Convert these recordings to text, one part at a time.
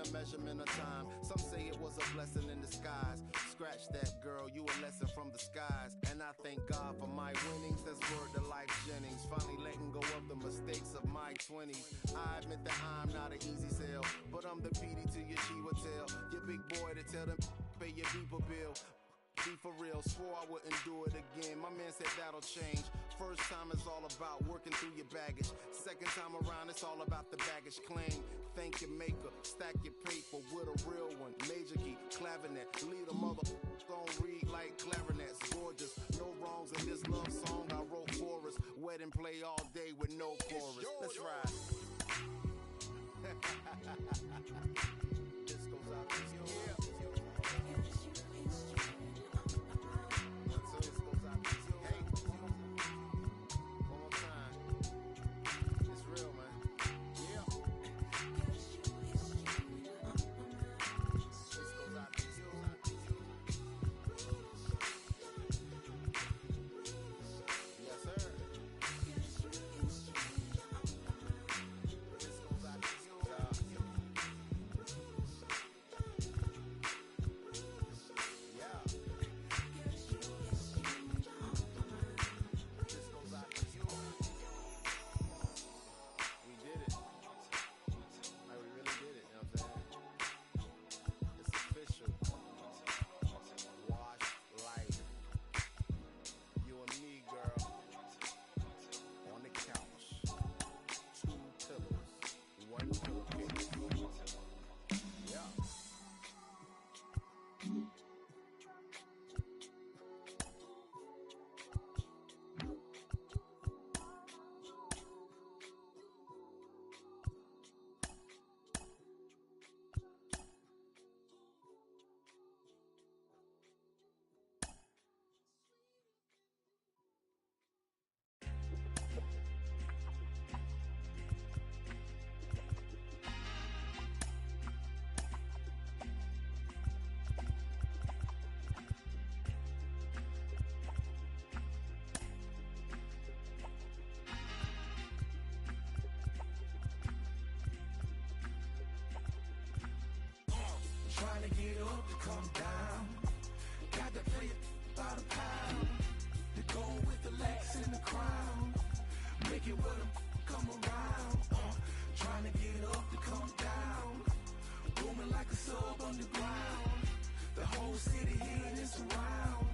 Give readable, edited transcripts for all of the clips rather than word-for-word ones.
a measurement of time. Some say it was a blessing in disguise. Scratch that, girl, you a lesson from the skies. And I thank God for my winnings. That's word to Life Jennings. Finally letting go of the mistakes of my 20s. I admit that I'm not an easy sell, but I'm the PD to your Chiwa tail. Your big boy to tell them pay your beeper bill. Be for real, swore I wouldn't do it again. My man said that'll change. First time is all about working through your baggage. Second time around, it's all about the baggage claim. Thank your maker, stack your paper with a real one. Major key, clavinet, lead a mother don't read like clarinets. Gorgeous, no wrongs in this love song I wrote for us. Wedding play all day with no chorus. Let's ride. This goes out to you. Trying to get up to come down. Got to play it by the pound. The gold with the lax and the crown. Make it with them come around. Trying to get up to come down. Booming like a sub underground. The whole city here is around.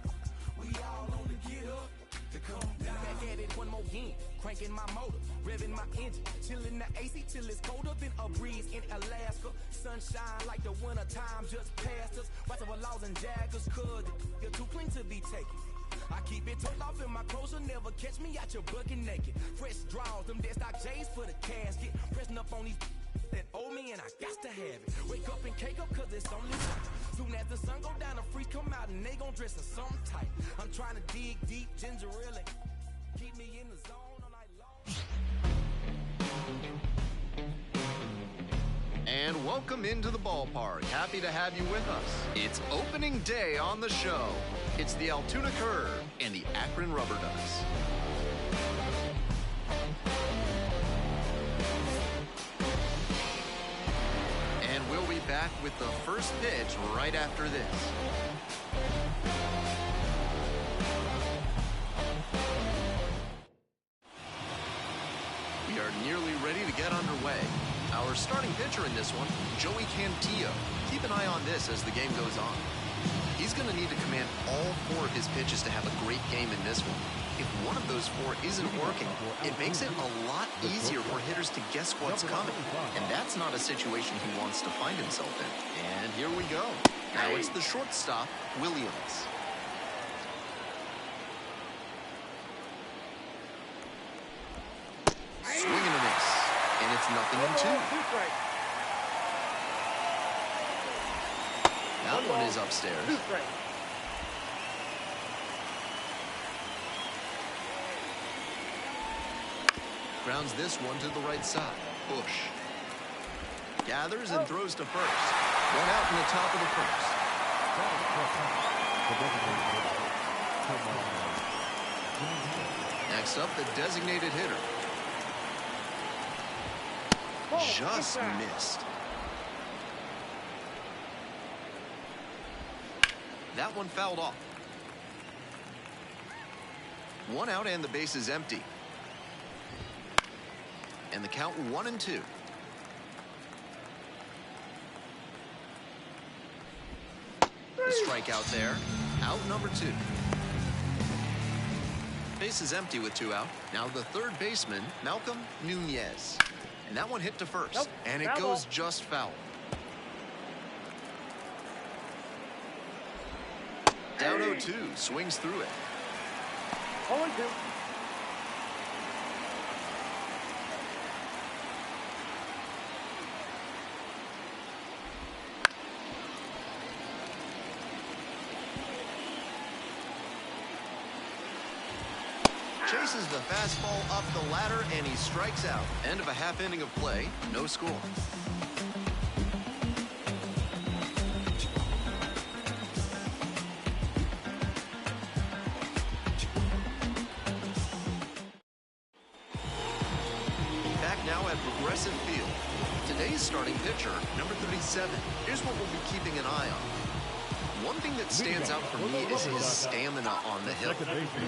We all on the get up to come down. Back at it one more again. Cranking my motor, revving my engine, chilling the AC till it's colder than a breeze in Alaska. Sunshine like the winter time just passed us. Watching for laws and jaggers, cause you're too clean to be taken. I keep it tucked off in my clothes, you'll never catch me out your bucket naked. Fresh draws, them dead stock J's for the casket. Pressing up on these that owe me and I got to have it. Wake up and cake up cause it's only time. Soon as the sun go down, the freaks come out and they gon' dress in something tight. I'm trying to dig deep, ginger really. Keep me in the zone. And welcome into the ballpark. Happy to have you with us. It's opening day on the show. It's the Altoona Curve and the Akron Rubber Ducks. And we'll be back with the first pitch right after this. We are nearly ready to get underway. Our starting pitcher in this one, Joey Cantillo. Keep an eye on this as the game goes on. He's going to need to command all four of his pitches to have a great game in this one. If one of those four isn't working, it makes it a lot easier for hitters to guess what's coming. And that's not a situation he wants to find himself in. And here we go. Now it's the shortstop, Williams. Swing and a miss. And it's 0-2. That one is upstairs. Grounds this one to the right side. Bush. Gathers and throws to first. One out in the top of the first. Next up, the designated hitter. Just missed. That one fouled off. 1 out and the base is empty. And the count 1-2. The strikeout there. Out number 2. Base is empty with 2 out. Now the third baseman, Malcolm Nunez. And that one hit to first. Nope. And it Foul goes ball. just foul. Down 0-2, swings through it. 0-2. Chases the fastball up the ladder, and he strikes out. End of a half inning of play, no score. Back now at Progressive Field. Today's starting pitcher, number 37. Here's what we'll be keeping an eye on. One thing that stands out for me is his stamina on the hill.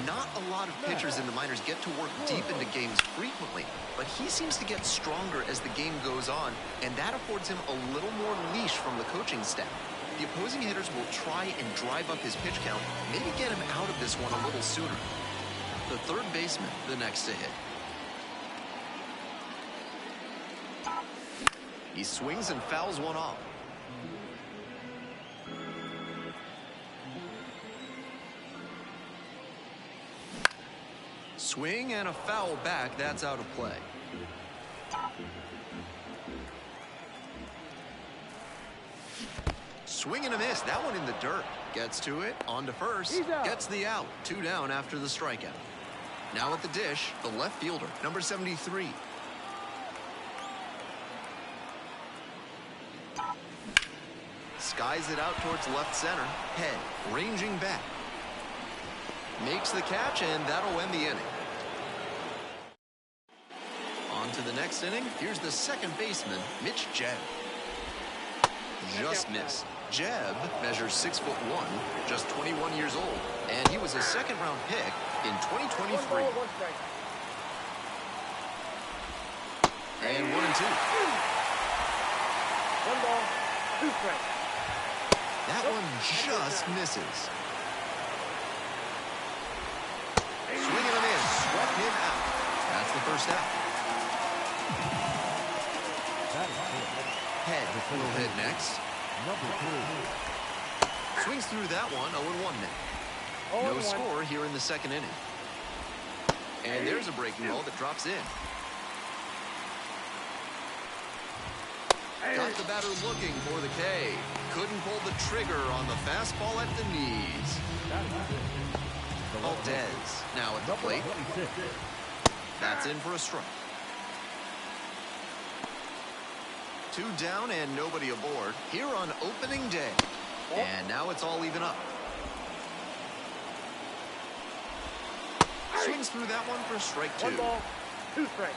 Not a lot of pitchers in the minors get to work deep into games frequently, but he seems to get stronger as the game goes on, and that affords him a little more leash from the coaching staff. The opposing hitters will try and drive up his pitch count, maybe get him out of this one a little sooner. The third baseman, the next to hit. He swings and fouls one off. Swing and a foul back. That's out of play. Swing and a miss. That one in the dirt. Gets to it. On to first. Gets the out. 2 down after the strikeout. Now at the dish, the left fielder, number 73. Skies it out towards left center. Head ranging back. Makes the catch, and that'll end the inning. On to the next inning. Here's the second baseman, Mitch Jebb. Just missed. Jebb measures 6'1", just 21 years old, and he was a second-round pick in 2023. 1 ball, 1 strike. And 1-2. 1 ball, 2 strikes. That one just misses. Swing and a miss. Swept him out. That's the first out. Head will hit next. Swings through that one. 0-1 now. No score here in the second inning. And there's a breaking ball that drops in. Got the batter looking for the K. Couldn't pull the trigger on the fastball at the knees. Valdez now at the plate. That's in for a strike. 2 down and nobody aboard here on opening day. And now it's all even up. Swings through that one for strike 2. 1 ball, 2 strikes.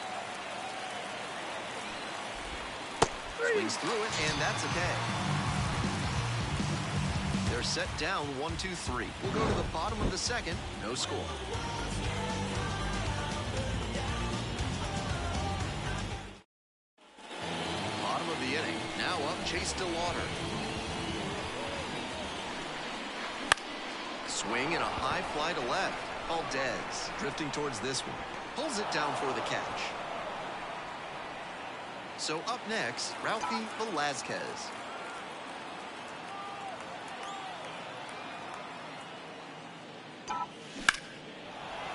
Swings through it, and that's a K. They're set down 1-2-3. We'll go to the bottom of the second. No score. Bottom of the inning. Now up Chase DeLauder. Swing and a high fly to left. Valdez drifting towards this one. Pulls it down for the catch. So up next, Ralphie Velazquez.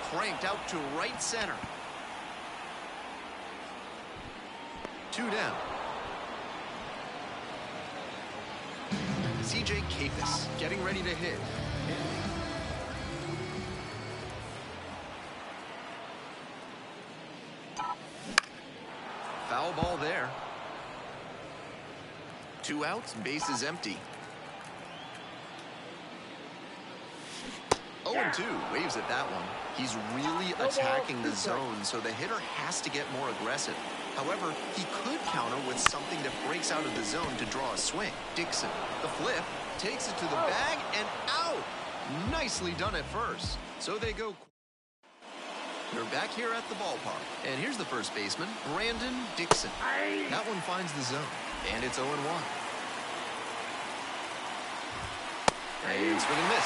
Cranked out to right center. 2 down. C.J. Capus getting ready to hit. Foul ball there. 2 outs, base is empty. 0-2, waves at that one. He's really attacking the zone, so the hitter has to get more aggressive. However, he could counter with something that breaks out of the zone to draw a swing. Dixon, the flip, takes it to the bag and out. Nicely done at first. So they go. They're back here at the ballpark. And here's the first baseman, Brandon Dixon. That one finds the zone. And it's 0-1. And swing and miss.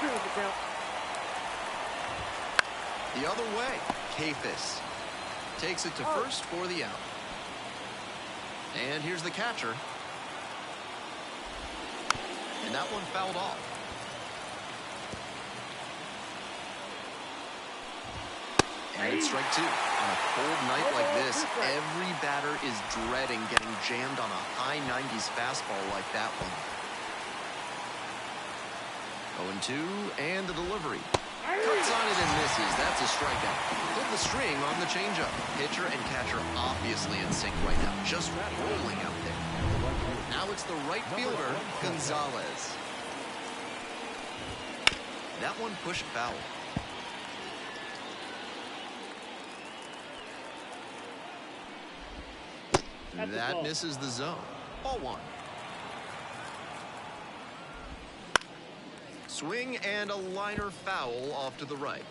0-2 is the count. The other way, Kafis takes it to first for the out. And here's the catcher. And that one fouled off. And it's strike two. On a cold night like this, every batter is dreading getting jammed on a high 90s fastball like that one. 0-2, and the delivery. Cuts on it and misses. That's a strikeout. Pulled the string on the changeup. Pitcher and catcher obviously in sync right now. Just rolling out there. Now it's the right fielder, Gonzalez. That one pushed foul. That misses the zone. Ball one. Swing and a liner foul off to the right.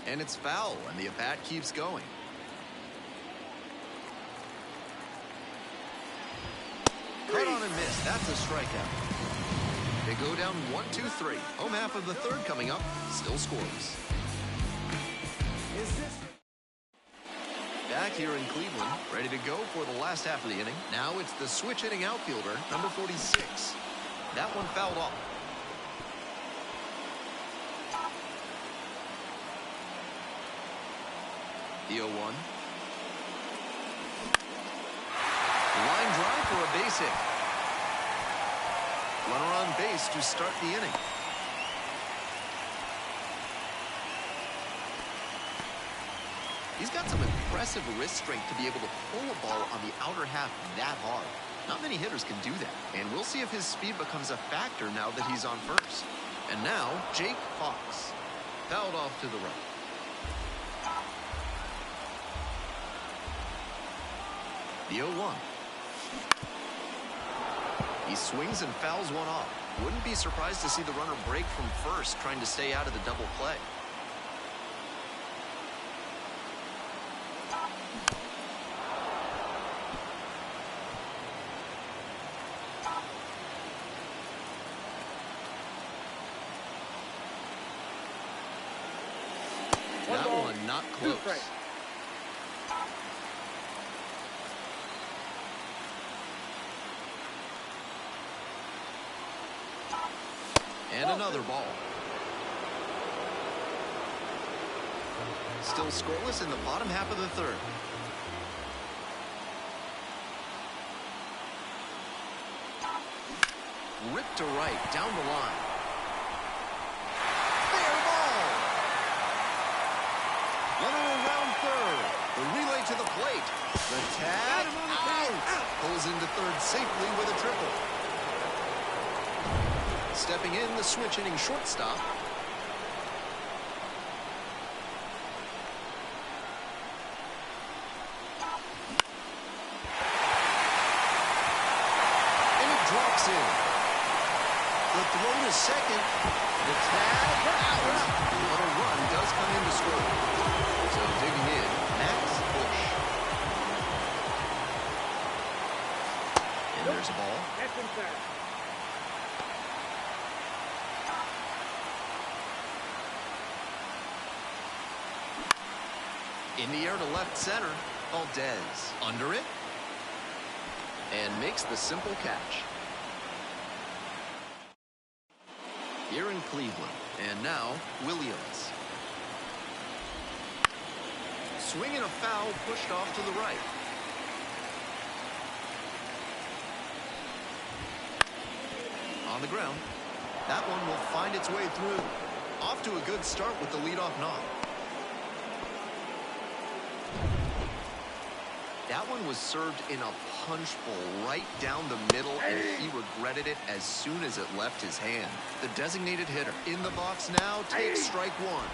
And it's foul, and the at-bat keeps going. Cut on and miss. That's a strikeout. They go down 1-2-3. Home half of the third coming up. Still scoreless. Back here in Cleveland, ready to go for the last half of the inning. Now it's the switch-hitting outfielder, number 46. That one fouled off. The 0-1. Line drive for a base hit. Runner on base to start the inning. He's got some impressive wrist strength to be able to pull a ball on the outer half that hard. Not many hitters can do that. And we'll see if his speed becomes a factor now that he's on first. And now, Jake Fox. Fouled off to the right. The 0-1. He swings and fouls one off. Wouldn't be surprised to see the runner break from first, trying to stay out of the double play. That one not close. And another ball. Still scoreless in the bottom half of the third. Ripped to right, down the line. Fair ball. Runner around third. The relay to the plate. The tag out. Pulls into third safely with a triple. Stepping in, the switch-hitting shortstop. And it drops in. The throw to second. The tag out. But a run does come in to score. So digging in, Max Bush. And there's a ball. That's inside. In the air to left center, Valdez under it, and makes the simple catch. Here in Cleveland, and now Williams. Swinging a foul pushed off to the right. On the ground, that one will find its way through. Off to a good start with the leadoff knock. That one was served in a punch bowl right down the middle, and he regretted it as soon as it left his hand. The designated hitter in the box now takes strike one.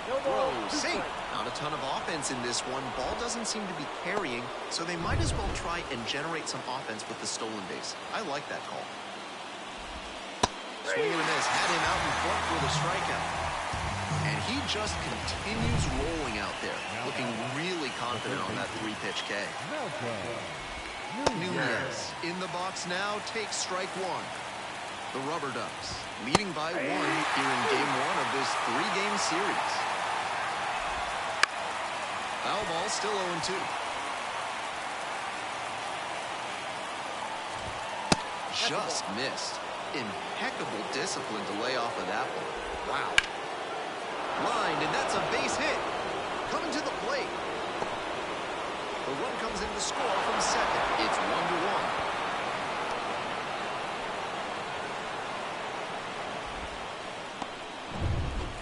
Throw, safe. Not a ton of offense in this one. Ball doesn't seem to be carrying, so they might as well try and generate some offense with the stolen base. I like that call. Swing and a miss. Had him out in front for the strikeout. And he just continues rolling out there, looking really confident on that 3-pitch K. Nunez in the box now takes strike one. The Rubber Ducks leading by one here in game one of this 3-game series. Foul ball, still 0-2. Just missed. Impeccable discipline to lay off of that one. Wow. Lined, and that's a base hit. Coming to the plate. The run comes in to score from second. It's 1-1.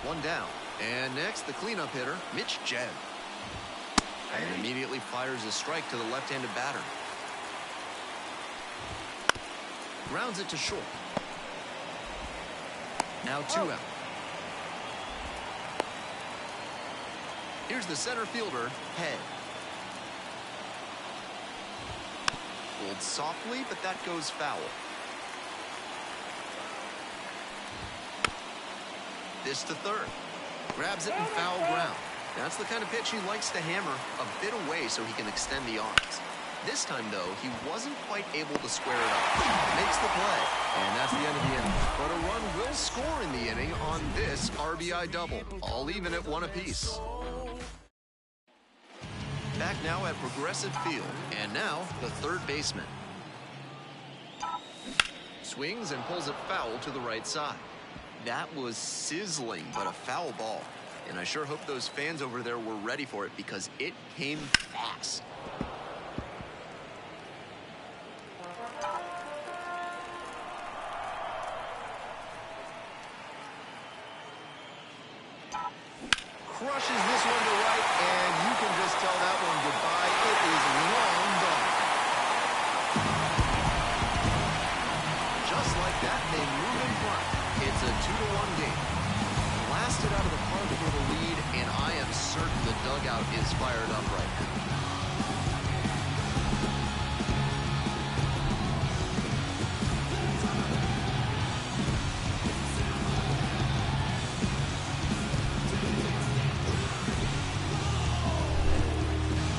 One down. And next, the cleanup hitter, Mitch Jed. And immediately fires a strike to the left-handed batter. Grounds it to short. Now 2 out. Here's the center fielder, Head. Pulled softly, but that goes foul. This to third. Grabs it in foul ground. That's the kind of pitch he likes to hammer a bit away so he can extend the arms. This time, though, he wasn't quite able to square it up. Makes the play. And that's the end of the inning. But a run will score in the inning on this RBI double. All even at 1 apiece. Back now at Progressive Field. And now, the third baseman. Swings and pulls it foul to the right side. That was sizzling, but a foul ball. And I sure hope those fans over there were ready for it because it came fast. Crushes this one to right, and you can just tell that one goodbye. It is long gone. Just like that, they move in front. It's a 2-1 game. Blasted out of the park for the lead, and I am certain the dugout is fired up right now.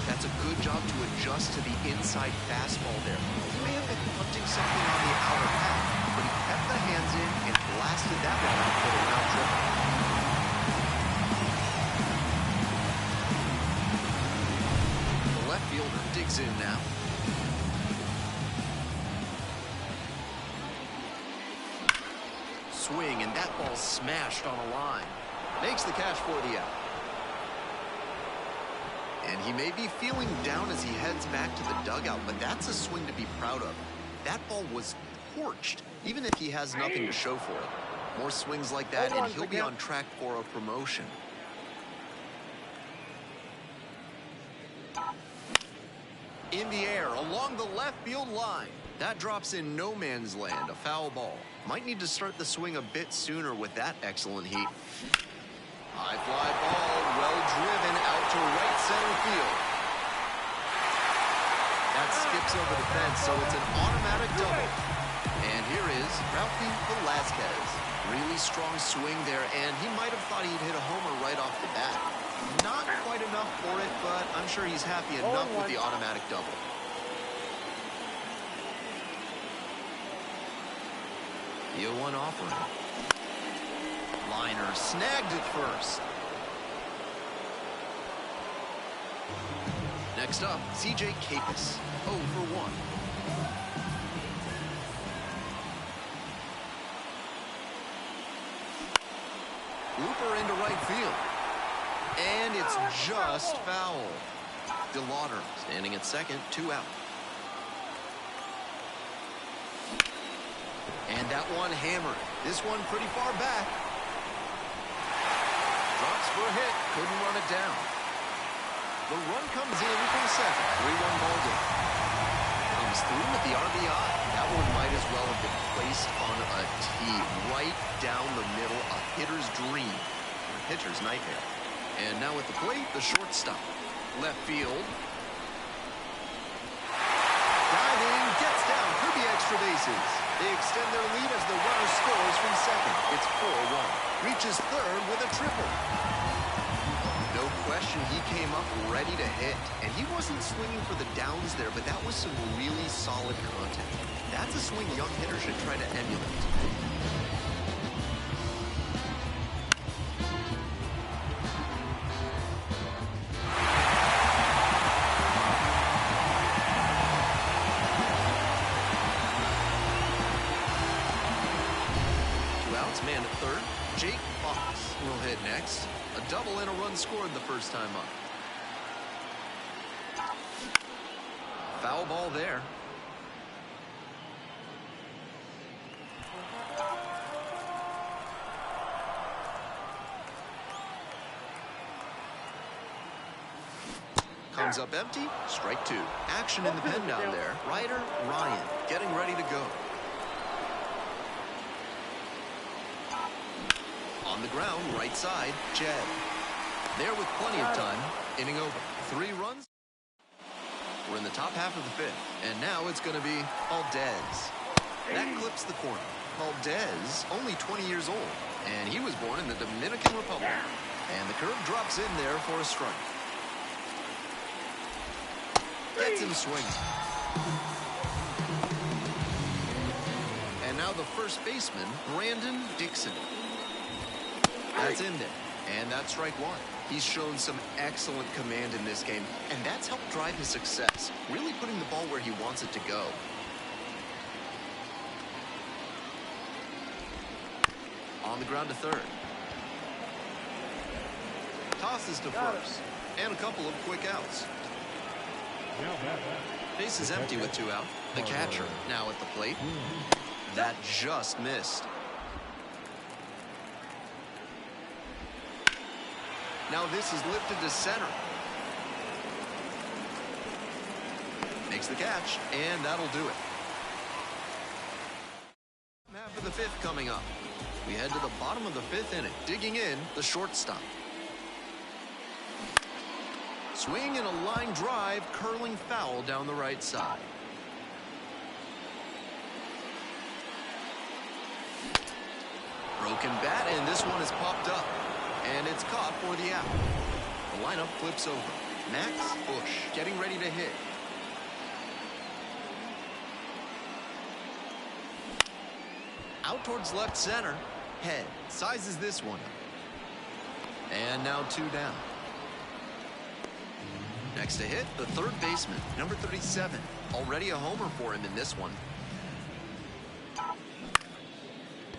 That's a good job to adjust to the inside fastball there. He may have been hunting something on the outer path, but he kept the hands in and blasted that one out for the round trip. The left fielder digs in now. Swing, and that ball smashed on a line. Makes the catch for the out. And he may be feeling down as he heads back to the dugout, but that's a swing to be proud of. That ball was torched, even if he has nothing to show for it. More swings like that, and he'll be on track for a promotion. In the air, along the left field line. That drops in no man's land, a foul ball. Might need to start the swing a bit sooner with that excellent heat. High fly ball, well driven out to right center field. That skips over the fence, so it's an automatic double. And here is Ralphie Velazquez. Really strong swing there, and he might have thought he'd hit a homer right off the bat. Not quite enough for it, but I'm sure he's happy enough with the automatic double. The 0-1 offering. Liner snagged at first. Next up, C.J. Capus, 0 for 1. Looper into right field. And it's just foul. DeLauder standing at second, 2 out. And that one hammered. This one pretty far back. Drops for a hit. Couldn't run it down. The run comes in from second. 3-1 ball game. Comes through with the RBI. That one might as well have been placed on a tee right down the middle, a hitter's dream, or a pitcher's nightmare. And now at the plate, the shortstop. Left field. Diving, gets down, could be extra bases. They extend their lead as the runner scores from second. It's 4-1. Reaches third with a triple. No question, he came up ready to hit. And he wasn't swinging for the downs there, but that was some really solid contact. That's a swing young hitters should try to emulate. Man at third, Jake Fox will hit next. A double and a run scored the first time up. Foul ball there. Comes up empty, strike two. Action in the pen down there. Ryder Ryan getting ready to go. On the ground, right side, Jed. There with plenty of time, inning over. 3 runs. We're in the top half of the fifth, and now it's going to be Valdez. That clips the corner. Valdez, only 20 years old, and he was born in the Dominican Republic. And the curve drops in there for a strike. Gets him swinging. And now the first baseman, Brandon Dixon. That's in there, and that's strike one. He's shown some excellent command in this game, and that's helped drive his success, really putting the ball where he wants it to go. On the ground to third. Tosses to first, and a couple of quick outs. Base is empty with 2 out. The catcher now at the plate. That just missed. Now this is lifted to center. Makes the catch, and that'll do it. Half of the fifth coming up. We head to the bottom of the fifth inning. Digging in, the shortstop. Swing and a line drive, curling foul down the right side. Broken bat, and this one is popped up. And it's caught for the out. The lineup flips over. Max Bush getting ready to hit. Out towards left center. Head sizes this one up. And now 2 down. Next to hit, the third baseman, number 37. Already a homer for him in this one.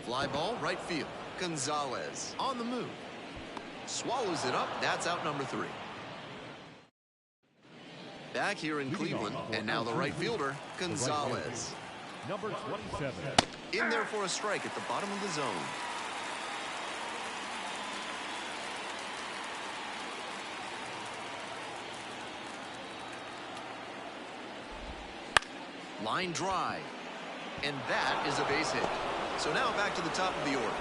Fly ball, right field. Gonzalez on the move. Swallows it up. That's out number 3. Back here in Cleveland, and now the right fielder, Gonzalez. Number 27. In there for a strike at the bottom of the zone. Line drive. And that is a base hit. So now back to the top of the order.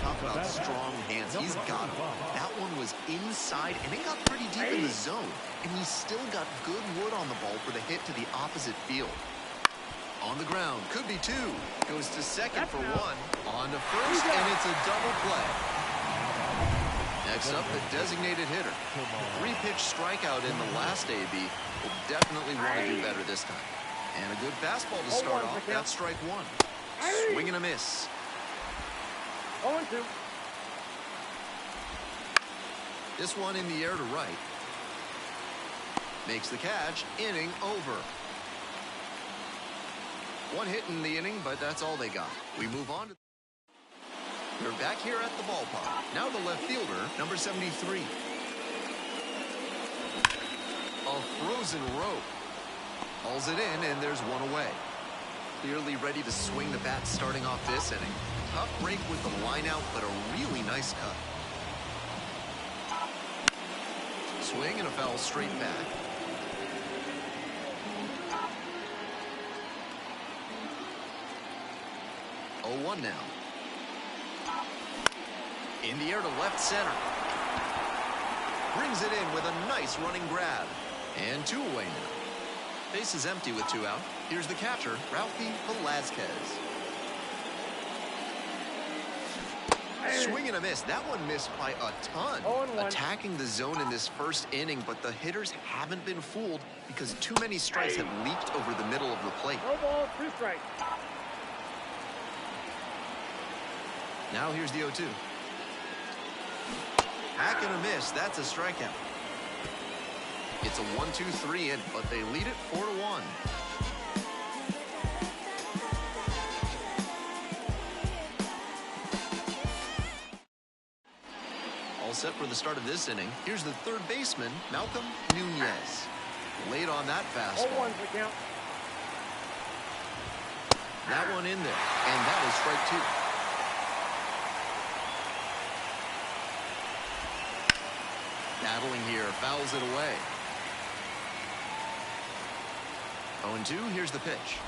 Talk about strong hands. He's got them. That one was inside, and it got pretty deep in the zone. And he still got good wood on the ball for the hit to the opposite field. On the ground, could be 2. Goes to second for 1. On to first, and it's a double play. Next up, the designated hitter. 3-pitch strikeout in the last AB. Will definitely want to do better this time. And a good fastball to start off. That's strike 1. Swing and a miss. 0-2. This one in the air to right. Makes the catch. Inning over. 1 hit in the inning, but that's all they got. We move on to... We're back here at the ballpark. Now the left fielder, number 73. A frozen rope. Hauls it in, and there's 1 away. clearly ready to swing the bat starting off this inning. Tough break with the line out, but a really nice cut. Swing and a foul straight back. 0-1 now. In the air to left center. Brings it in with a nice running grab. And 2 away now. Base is empty with 2 out. Here's the catcher, Ralphie Velazquez. Swing and a miss. That one missed by a ton. 0-1. Attacking the zone in this first inning, but the hitters haven't been fooled because too many strikes have leaked over the middle of the plate. No ball, 2 strikes. Now here's the 0-2. Hack and a miss. That's a strikeout. It's a 1-2-3 inning, but they lead it 4-1. All set for the start of this inning. Here's the third baseman, Malcolm Nunez. Late on that fastball. 0-1 for count. That one in there, and that is strike 2. Battling here, fouls it away. 0-2, here's the pitch.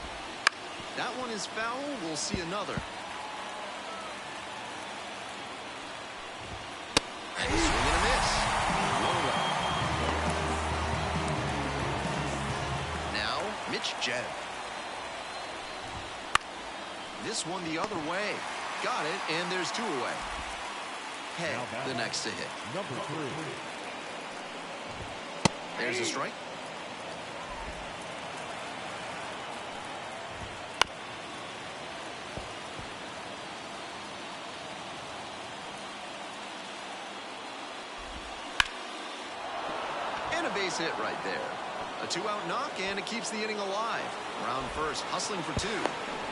That one is foul, we'll see another. And a swing and a miss. 1 away. Now, Mitch Jebb. This one the other way. Got it, and there's 2 away. Hey, the next to hit. Number 3. There's a strike. And a base hit right there. A 2-out knock, and it keeps the inning alive. Round first, hustling for 2.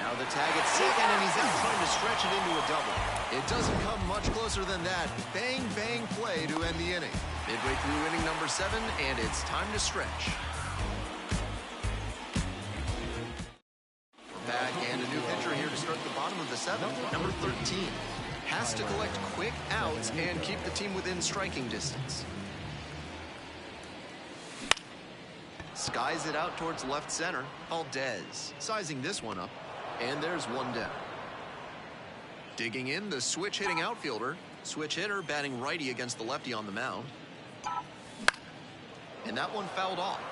Now the tag at second, and he's out trying to stretch it into a double. It doesn't come much closer than that. Bang, bang play to end the inning. Midway through inning number 7, and it's time to stretch. We're back, and a new pitcher here to start the bottom of the 7th. Number 13. Has to collect quick outs and keep the team within striking distance. Skies it out towards left center. Valdez sizing this one up. And there's 1 down. Digging in, the switch hitting outfielder. Switch hitter batting righty against the lefty on the mound. And that one fouled off.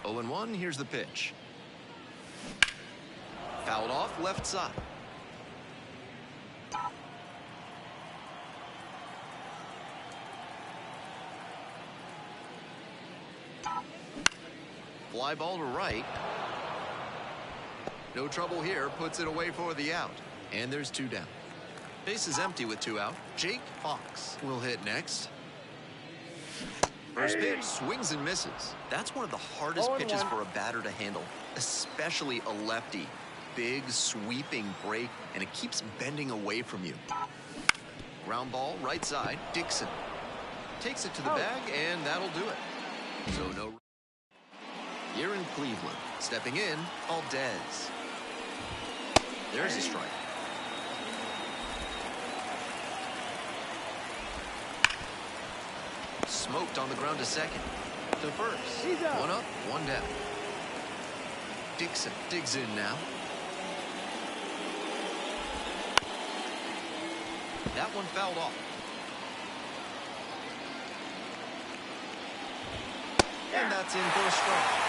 Oh and 1, here's the pitch. Fouled off left side. Fly ball to right. No trouble here, puts it away for the out. And there's 2 down. Base is empty with 2 out. Jake Fox will hit next. First pitch, swings and misses. That's one of the hardest pitches for a batter to handle, especially a lefty. Big, sweeping break, and it keeps bending away from you. Ground ball, right side, Dixon. Takes it to the bag, and that'll do it. So no. Here in Cleveland, stepping in, Valdez. There's a strike. Smoked on the ground to second. To first. 1 up, 1 down. Dixon digs in now. That one fouled off. And that's in for a strike.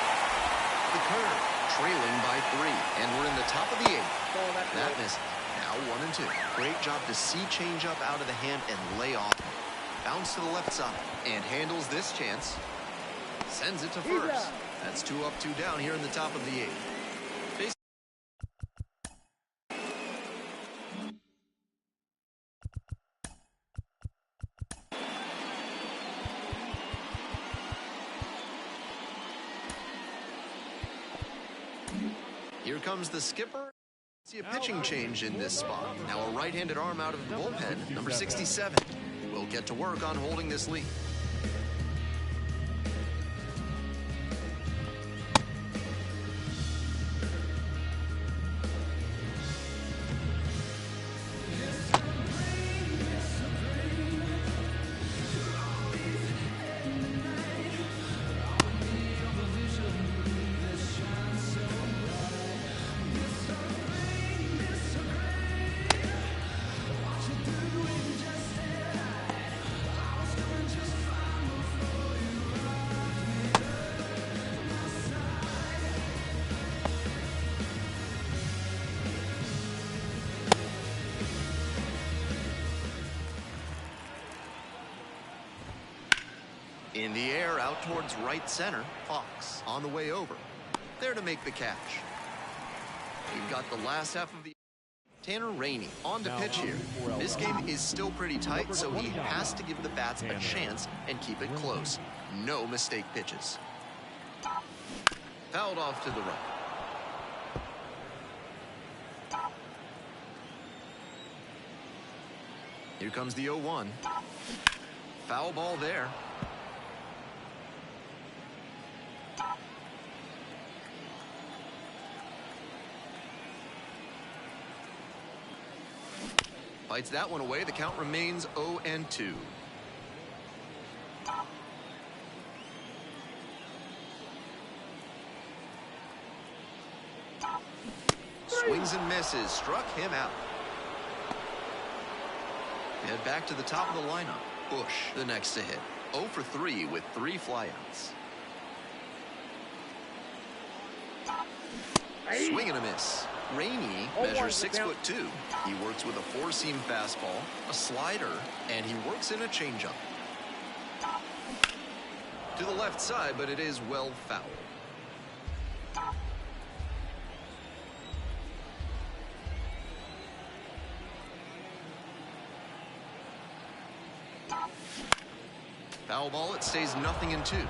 The curve, trailing by 3, and we're in the top of the 8th. That missed. Now 1 and 2. Great job to see change up out of the hand and lay off. Bounce to the left side and handles this chance. Sends it to first. That's 2 up, 2 down here in the top of the 8th. Here comes the skipper. See a pitching change in this spot. Now a right-handed arm out of the bullpen, number 67. Will get to work on holding this lead. In the air, out towards right center. Fox on the way over. There to make the catch. We've got the last half of the... Tanner Rainey on to pitch here. This game is still pretty tight, so he has to give the bats a chance and keep it close. No mistake pitches. Fouled off to the right. Here comes the 0-1. Foul ball there. Fights that one away. The count remains 0-2. Swings and misses. Struck him out. Head back to the top of the lineup. Bush, the next to hit. 0 for 3 with 3 flyouts. Swing and a miss. Rainey measures 6'2". He works with a four-seam fastball, a slider, and he works in a changeup. To the left side, but it is well fouled. Foul ball, it stays 0-2.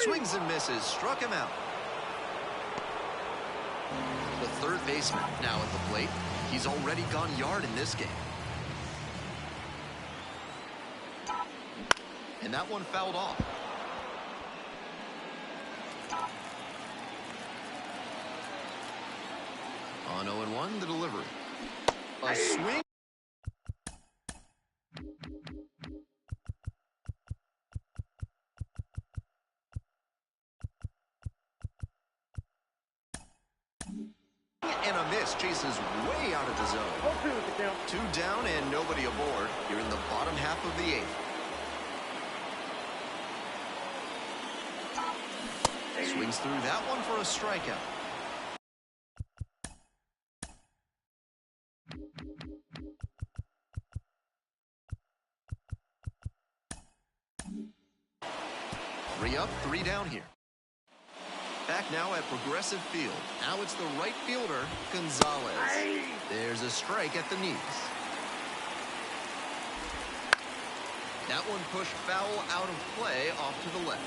Swings and misses, struck him out. The third baseman now at the plate. He's already gone yard in this game. And that one fouled off. On 0-1, the delivery. A swing. And a miss. Chases way out of the zone. 2 down and nobody aboard. You're in the bottom half of the 8th. Swings through that one for a strikeout. Three up, 3 down here. Back now at Progressive Field. Now it's the right fielder, Gonzalez. There's a strike at the knees. That one pushed foul out of play off to the left.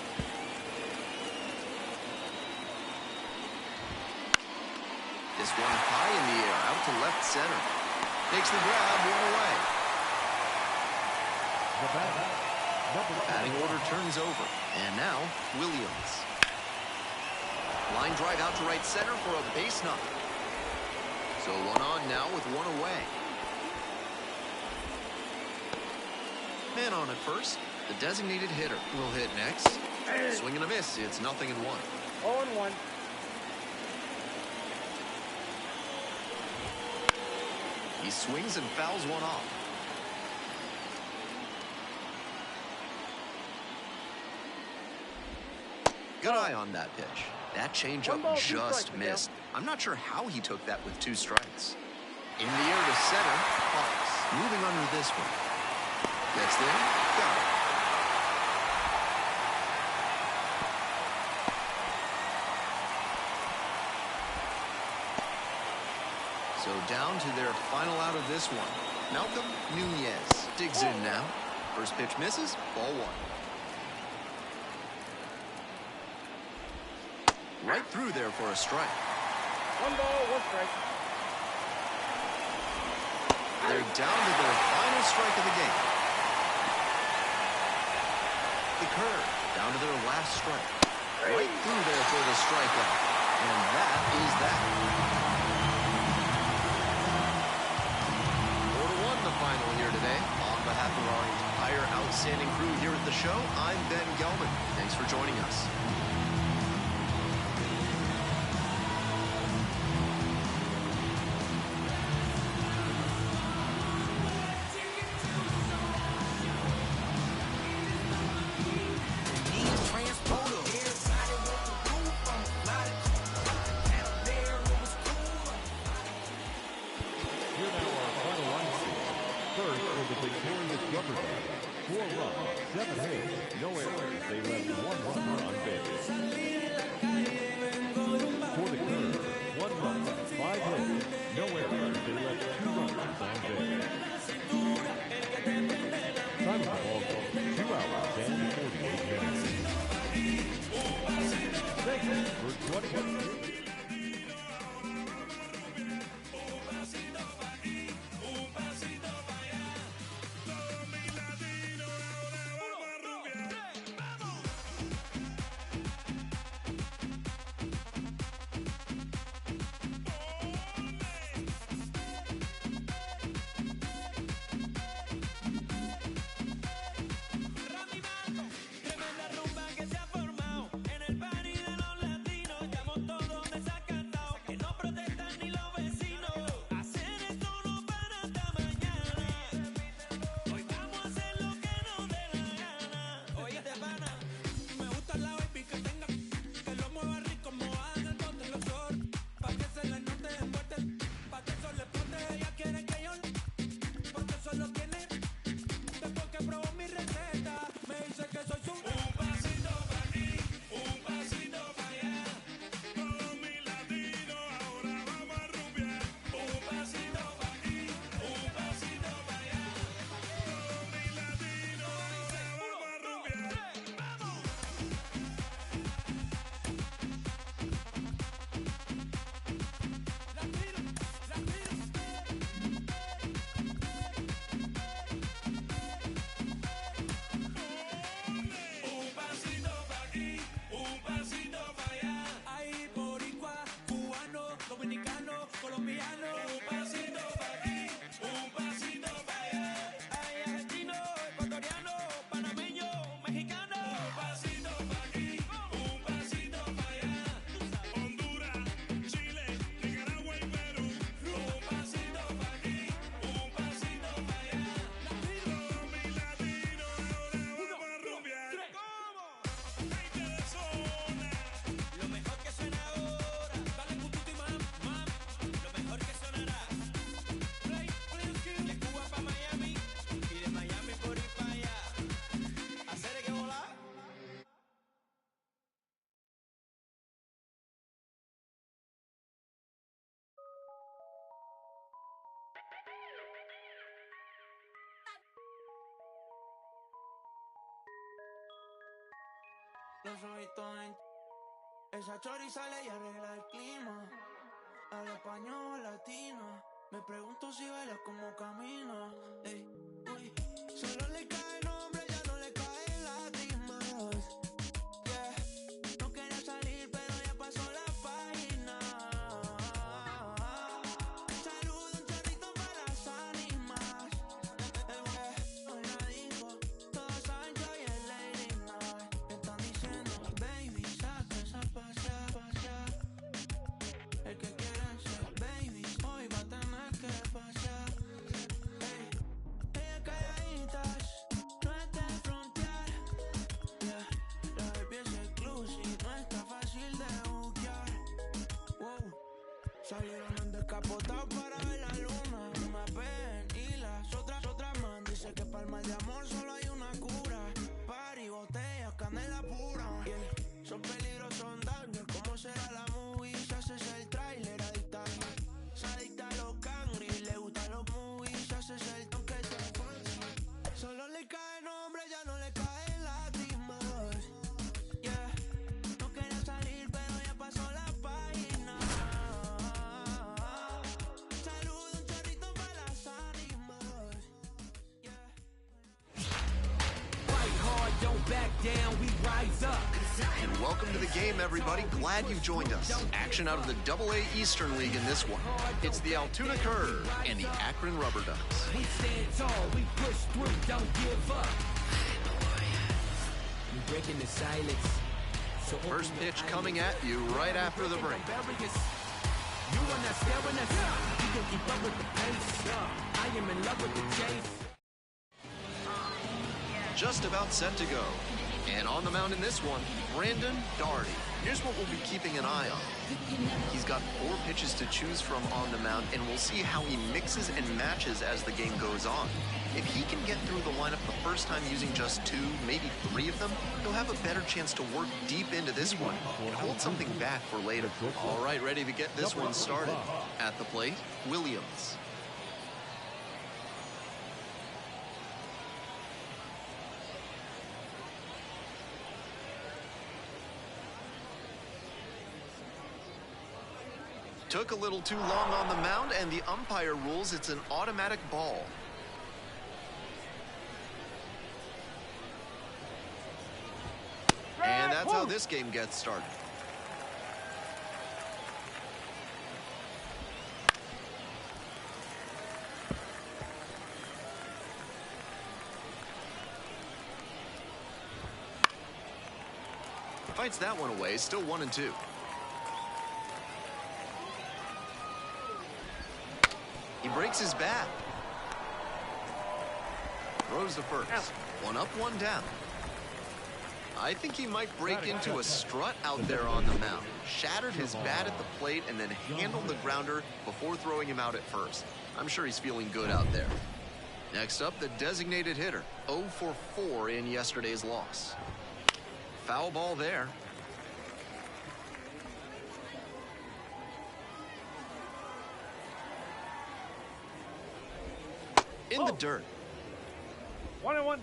This one high in the air, out to left center. Takes the grab, one away. Batting order turns over. And now, Williams. Line drive out to right center for a base knock. So 1 on now with 1 away. Man on at first. The designated hitter will hit next. Swing and a miss. It's 0-1. 0-1. He swings and fouls one off. Good eye on that pitch. That changeup just missed. I'm not sure how he took that with 2 strikes. In the air to center, Fox. Moving under this one. Gets there, got it. So down to their final out of this one. Malcolm Nunez digs in now. First pitch misses, ball 1. Right through there for a strike. 1 ball, 1 strike. They're down to their final strike of the game. the curve, down to their last strike. Right through there for the strikeout. And that is that. 4-1 the final here today. On behalf of our entire outstanding crew here at the show, I'm Ben Gelman. Thanks for joining us. Los ojitos en... Esa chori sale y arregla el clima. Habla español latino. Me pregunto si baila como camina. Ey, uy. Solo le cae el nombre, ya no le cae lágrimas. Yeah. No quería salir, pero ya pasó la página. Saludo un chorrito para las ánimas. El la dijo, todos saben que hoy es Lady Night. Están diciendo, baby, saca esa pasa. El que quiera ser baby, hoy va a tener que pasar. Ey, ella calladitas, no es de frontear. Yeah, la baby es exclusive, no está fácil de buquear. Wow, salieron en descapotado para ver la luna. Una ven y las otras man. Dice que para el mal de amor solo hay una cura. Party, botellas, canela pura. Yeah, son peligros, son daños. ¿Cómo será la movie? Si haces el trailer, adicta. Se adicta a los cangri, le gustan los movies. Si haces el toque de fancy. Solo le cae nombre, ya no le caen lágrimas. Yeah, no quería salir, pero ya pasó la página. down, we rise up. And welcome to the game, everybody. Glad you joined us. Action out of the AA Eastern League in this one. It's the Altoona Curve and the Akron Rubber Ducks. We stand tall, we push through, don't give up. We breaking the silence. So First pitch coming at you right after the break. You are not staring at us. You can keep up with the pace. I am in love with the chase. Just about set to go. And on the mound in this one, Brandon Daugherty. Here's what we'll be keeping an eye on. He's got 4 pitches to choose from on the mound, and we'll see how he mixes and matches as the game goes on. If he can get through the lineup the first time using just 2, maybe 3 of them, he'll have a better chance to work deep into this one and hold something back for later. All right, ready to get this one started. At the plate, Williams. Took a little too long on the mound, and the umpire rules it's an automatic ball. And that's how this game gets started. Fights that one away, still 1-2. He breaks his bat. Throws to first. 1 up, 1 down. I think he might break into a strut out there on the mound. Shattered his bat at the plate and then handled the grounder before throwing him out at first. I'm sure he's feeling good out there. Next up, the designated hitter. 0 for 4 in yesterday's loss. Foul ball there. In the dirt. 1-1.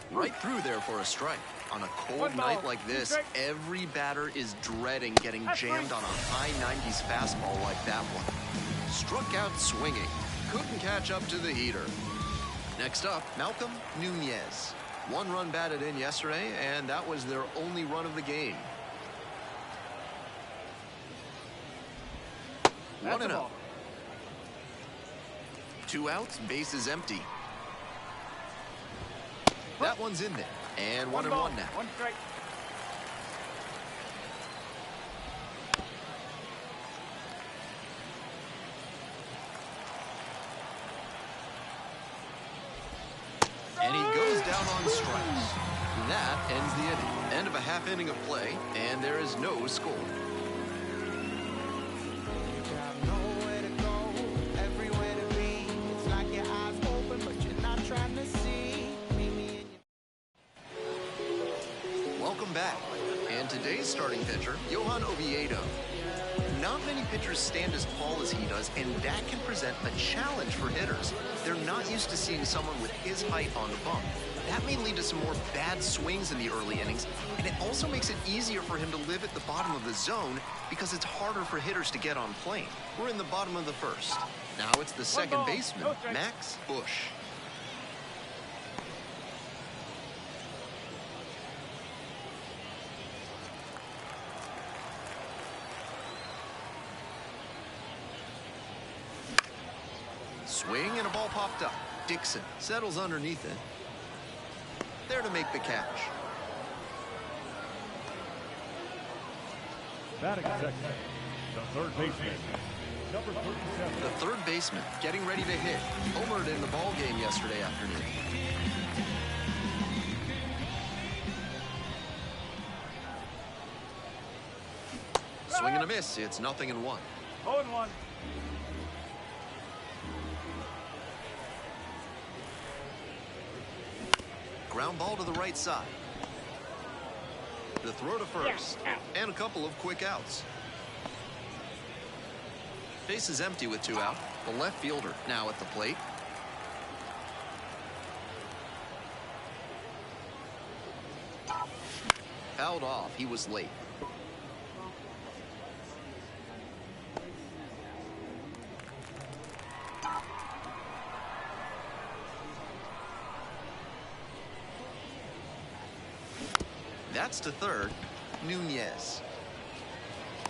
Right through there for a strike. On a cold night like this, every batter is dreading getting jammed on a high 90s fastball like that one. Struck out swinging. Couldn't catch up to the heater. Next up, Malcolm Nunez. 1 run batted in yesterday, and that was their only run of the game. 1-0. 2 outs, bases empty. That one's in there. And 1-1 now. 1 strike. And he goes down on strikes. That ends the inning. End of a half inning of play, and there is no score. Welcome back. And today's starting pitcher, Johan Oviedo. Not many pitchers stand as tall as he does, and that can present a challenge for hitters. They're not used to seeing someone with his height on the bump. That may lead to some more bad swings in the early innings, and it also makes it easier for him to live at the bottom of the zone because it's harder for hitters to get on plane. We're in the bottom of the first. Now it's the second baseman, Max Bush. Swing and a ball popped up. Dixon settles underneath it. There to make the catch. Batting second, the third baseman, number 37. The third baseman getting ready to hit. Homered in the ball game yesterday afternoon. Swing and a miss. It's 0-1. 0-1. Ground ball to the right side. The throw to first. And a couple of quick outs. Base is empty with 2 out. The left fielder now at the plate. Fouled off. He was late. That's to third. Nunez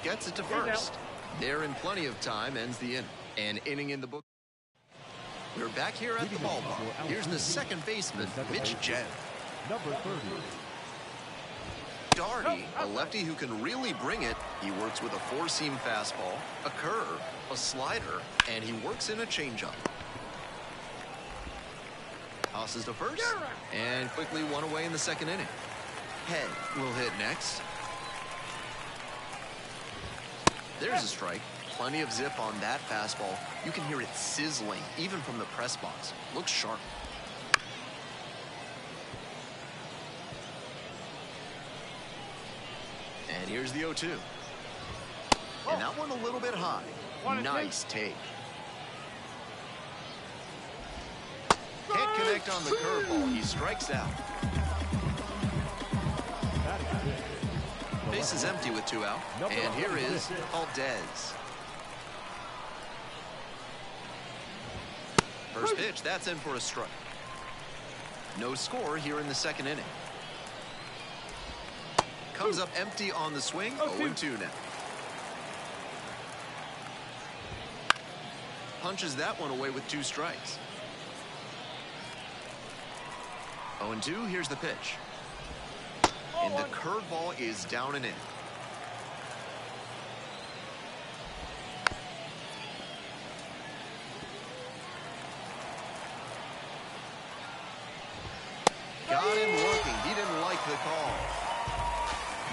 gets it to first. They're in plenty of time, ends the inning. An inning in the book. We're back here at the ballpark. Here's the second baseman, Mitch Jen. Number 30. Darty, a lefty who can really bring it. He works with a four-seam fastball, a curve, a slider, and he works in a changeup. Tosses to first, and quickly one away in the second inning. Head will hit next. There's a strike. Plenty of zip on that fastball. You can hear it sizzling, even from the press box. Looks sharp. And here's the 0-2. And that one a little bit high. Nice take. Can't connect on the curveball. He strikes out. Base is empty with 2 out. And here is Valdez. First pitch, that's in for a strike. No score here in the second inning. Comes up empty on the swing. 0-2 now. Punches that one away with 2 strikes. 0-2, here's the pitch. And the curveball is down and in. Got him looking. He didn't like the call.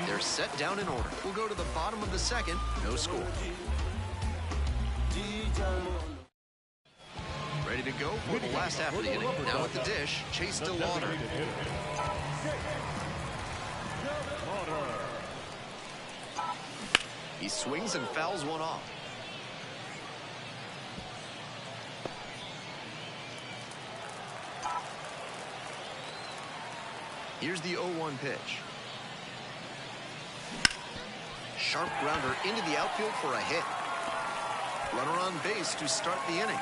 They're set down in order. We'll go to the bottom of the second. No score. Ready to go for the last half of the inning. Now at the dish, Chase DeLauder. He swings and fouls one off. Here's the 0-1 pitch. Sharp grounder into the outfield for a hit. Runner on base to start the inning.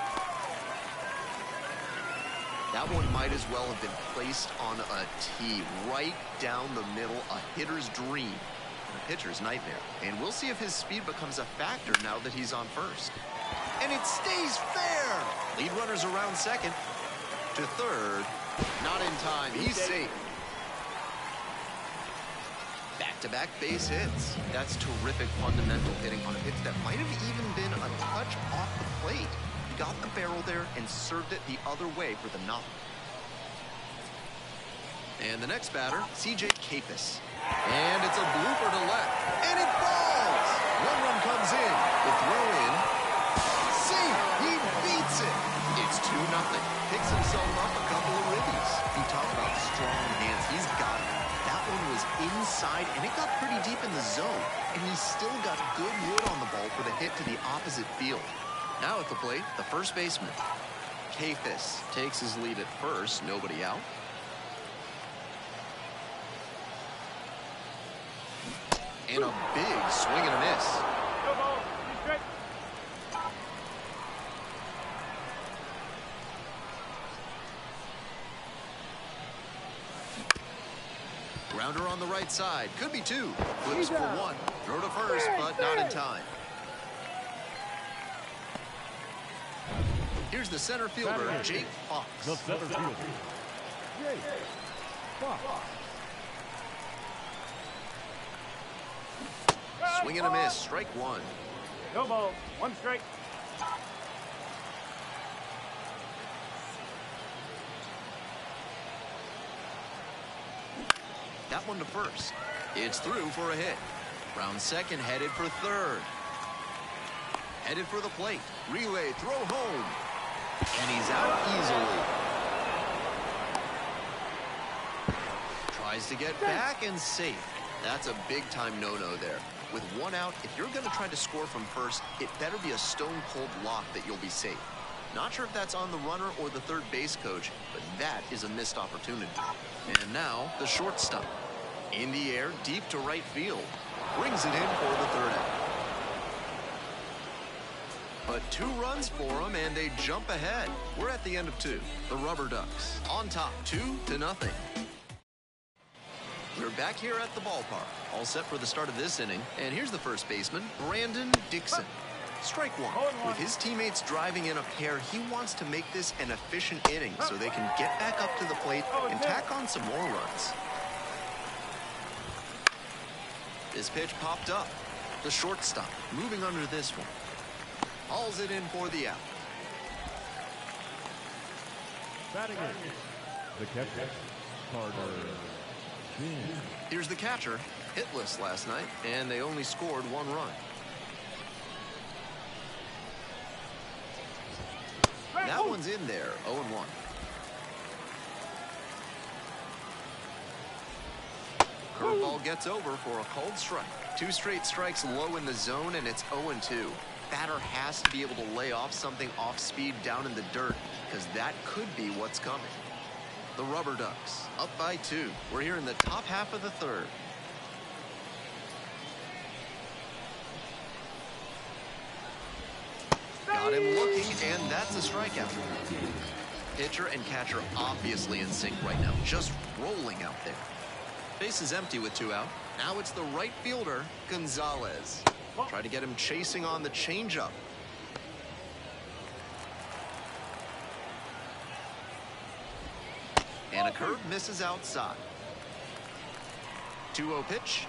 That one might as well have been placed on a tee right down the middle, a hitter's dream and a pitcher's nightmare. And we'll see if his speed becomes a factor now that he's on first. And it stays fair. Lead runner's around second. To third. Not in time. He's safe. Back-to-back base hits. That's terrific fundamental hitting on a pitch that might have even been a touch off the plate. Got the barrel there and served it the other way for the knock. And the next batter, C.J. Capus. And it's a blooper to left. And it falls! One run comes in. The throw in. Safe! He beats it! It's 2-0. Picks himself up a couple of ribbies. You talk about strong hands. He's got it. That one was inside, and it got pretty deep in the zone. And he still got good wood on the ball for the hit to the opposite field. Now at the plate, the first baseman. Capus takes his lead at first. Nobody out. And a big swing and a miss. No ball. Straight. Grounder on the right side. Could be 2. Flips for 1. Throw to first, but not in time. Here's the center fielder, Jake Fox. The center fielder, Jake Fox. Swing and a miss. Strike 1. No ball. 1 strike. That one to first. It's through for a hit. Round second, headed for third. Headed for the plate. Relay, throw home. And he's out easily. Tries to get back and safe. That's a big-time no-no there. With 1 out, if you're going to try to score from first, it better be a stone-cold lock that you'll be safe. Not sure if that's on the runner or the third base coach, but that is a missed opportunity. And now, the shortstop. In the air, deep to right field. Brings it in for the third out. But 2 runs for them, and they jump ahead. We're at the end of 2. The Rubber Ducks on top, 2-0. We're back here at the ballpark, all set for the start of this inning. And here's the first baseman, Brandon Dixon. Strike one. With his teammates driving in a pair, he wants to make this an efficient inning so they can get back up to the plate and tack on some more runs. This pitch popped up. The shortstop moving under this one. Hauls it in for the out. Batting in, the catcher, Carter. Here's the catcher, hitless last night, and they only scored 1 run. That one's in there, 0-1. Curveball gets over for a called strike. 2 straight strikes low in the zone, and it's 0-2. Batter has to be able to lay off something off speed down in the dirt, because that could be what's coming. The Rubber Ducks up by 2. We're here in the top half of the third. Got him looking, and that's a strikeout. Pitcher and catcher obviously in sync right now, just rolling out there. Base is empty with 2 out. Now it's the right fielder, Gonzalez. Try to get him chasing on the changeup. And a curve misses outside. 2-0 pitch.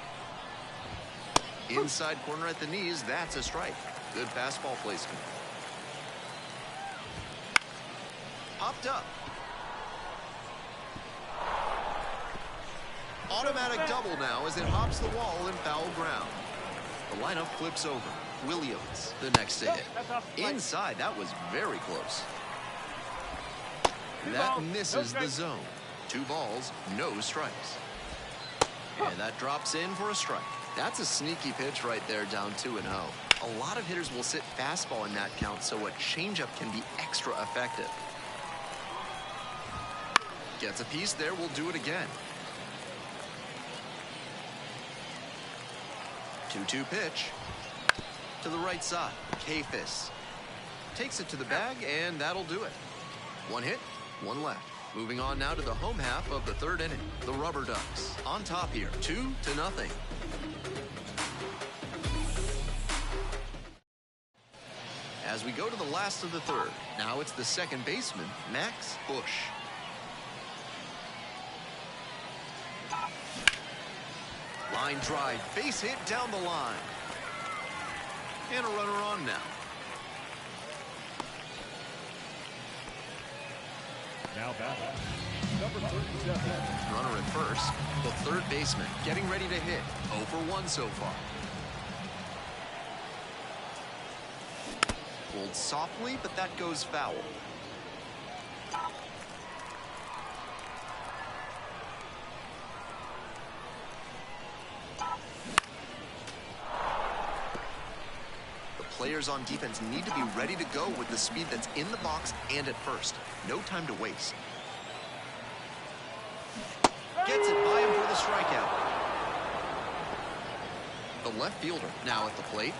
Inside corner at the knees, that's a strike. Good fastball placement. Popped up. Automatic double now as it hops the wall in foul ground. The lineup flips over. Williams, the next to hit. Inside, that was very close. That misses the zone. 2 balls, no strikes. And that drops in for a strike. That's a sneaky pitch right there, down 2-0. A lot of hitters will sit fastball in that count, so a changeup can be extra effective. Gets a piece there, we'll do it again. 2-2 pitch. To the right side, Kafis. Takes it to the bag, and that'll do it. 1 hit, 1 left. Moving on now to the home half of the third inning. The Rubber Ducks on top here, 2-0. As we go to the last of the third, now it's the second baseman, Max Bush. Line drive, base hit down the line. And a runner on now. Now batting, number 37. Runner at first, the third baseman getting ready to hit. 0 for 1 so far. Pulled softly, but that goes foul. Players on defense need to be ready to go with the speed that's in the box and at first. No time to waste. Gets it by him for the strikeout. The left fielder now at the plate.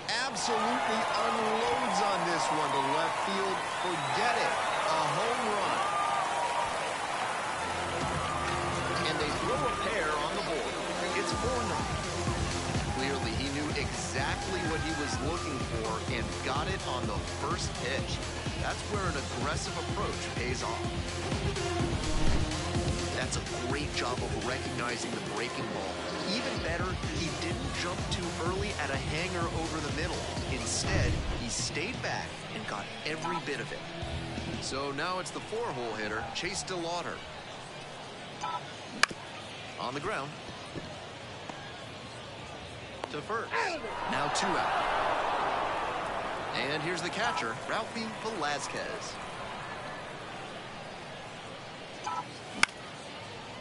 Absolutely unloads on this one to left field. Forget it. A home run. Throw a pair on the board. It's 4-0. Clearly, he knew exactly what he was looking for and got it on the first pitch. That's where an aggressive approach pays off. That's a great job of recognizing the breaking ball. Even better, he didn't jump too early at a hanger over the middle. Instead, he stayed back and got every bit of it. So now it's the 4-hole hitter, Chase DeLauder. On the ground. To first. Now 2 out. And here's the catcher, Ralphie Velazquez.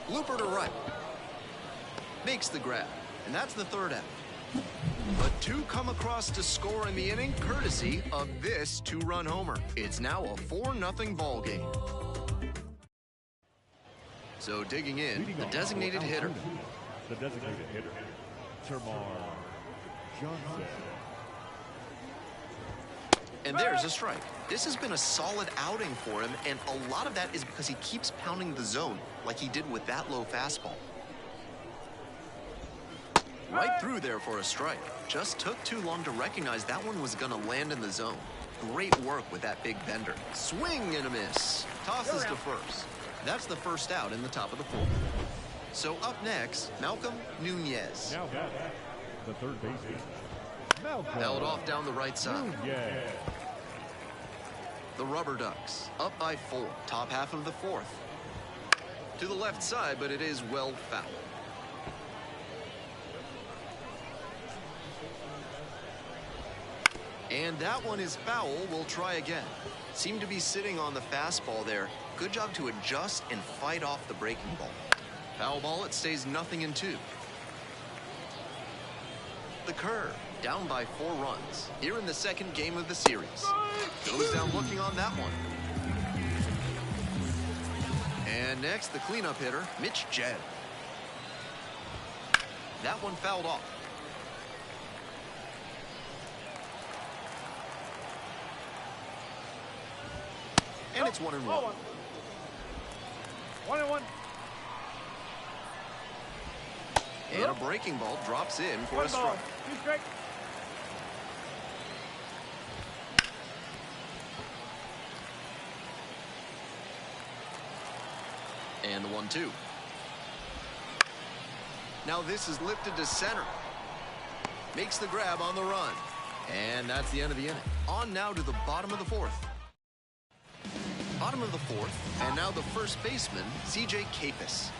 Looper to right. Makes the grab. And that's the 3rd out. But 2 come across to score in the inning, courtesy of this 2-run homer. It's now a 4-0 ball game. So digging in, the designated hitter. The designated hitter, Termar Johnson. And there's a strike. This has been a solid outing for him, and a lot of that is because he keeps pounding the zone like he did with that low fastball. Right through there for a strike. Just took too long to recognize that one was going to land in the zone. Great work with that big bender. Swing and a miss. Tosses to first. That's the first out in the top of the fourth. So up next, Malcolm Nunez. Now back, the third baseman, Malcolm Held off down the right side. Nunez. The Rubber Ducks up by 4. Top half of the fourth. To the left side, but it is well foul. And that one is foul. We'll try again. Seemed to be sitting on the fastball there. Good job to adjust and fight off the breaking ball. Foul ball, it stays 0-2. The curve, down by 4 runs. Here in the second game of the series. Goes down looking on that one. And next, the cleanup hitter, Mitch Jed. That one fouled off. And it's 1-1. 1-1. And a breaking ball drops in for a strike. 2 strikes. And the 1-2. Now this is lifted to center. Makes the grab on the run. And that's the end of the inning. On now to the bottom of the fourth. Bottom of the fourth, and now the first baseman, C.J. Capus.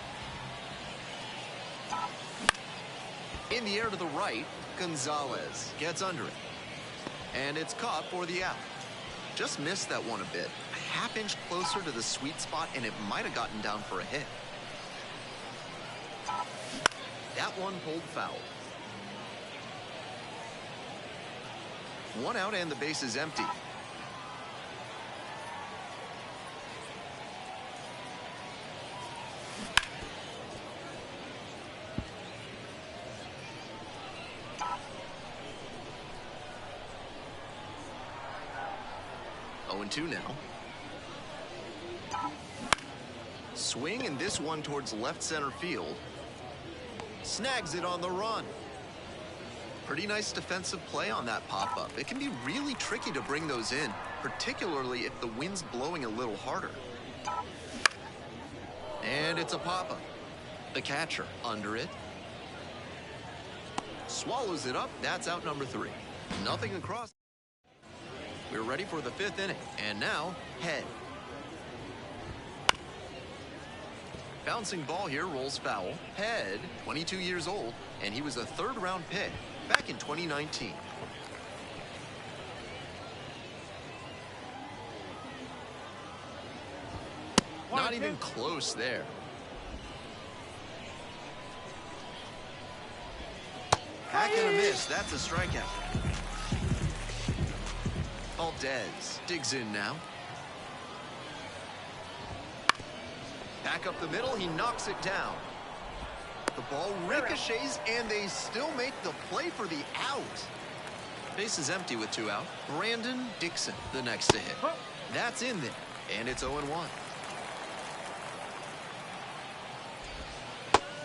In the air to the right, Gonzalez gets under it. And it's caught for the out. Just missed that one a bit. A half-inch closer to the sweet spot, and it might have gotten down for a hit. That one pulled foul. 1 out and the base is empty. Oh, 2 now. Swing, and this one towards left center field. Snags it on the run. Pretty nice defensive play on that pop-up. It can be really tricky to bring those in, particularly if the wind's blowing a little harder. And it's a pop-up. The catcher under it. Swallows it up. That's out number 3. Nothing across. We're ready for the 5th inning. And now, Head. Bouncing ball here rolls foul. Head, 22 years old, and he was a 3rd-round pick back in 2019. Not even close there. Hack and a miss. That's a strikeout. Valdez digs in now. Back up the middle, he knocks it down. The ball ricochets, and they still make the play for the out. Base is empty with 2 out. Brandon Dixon, the next to hit. That's in there, and it's 0-1.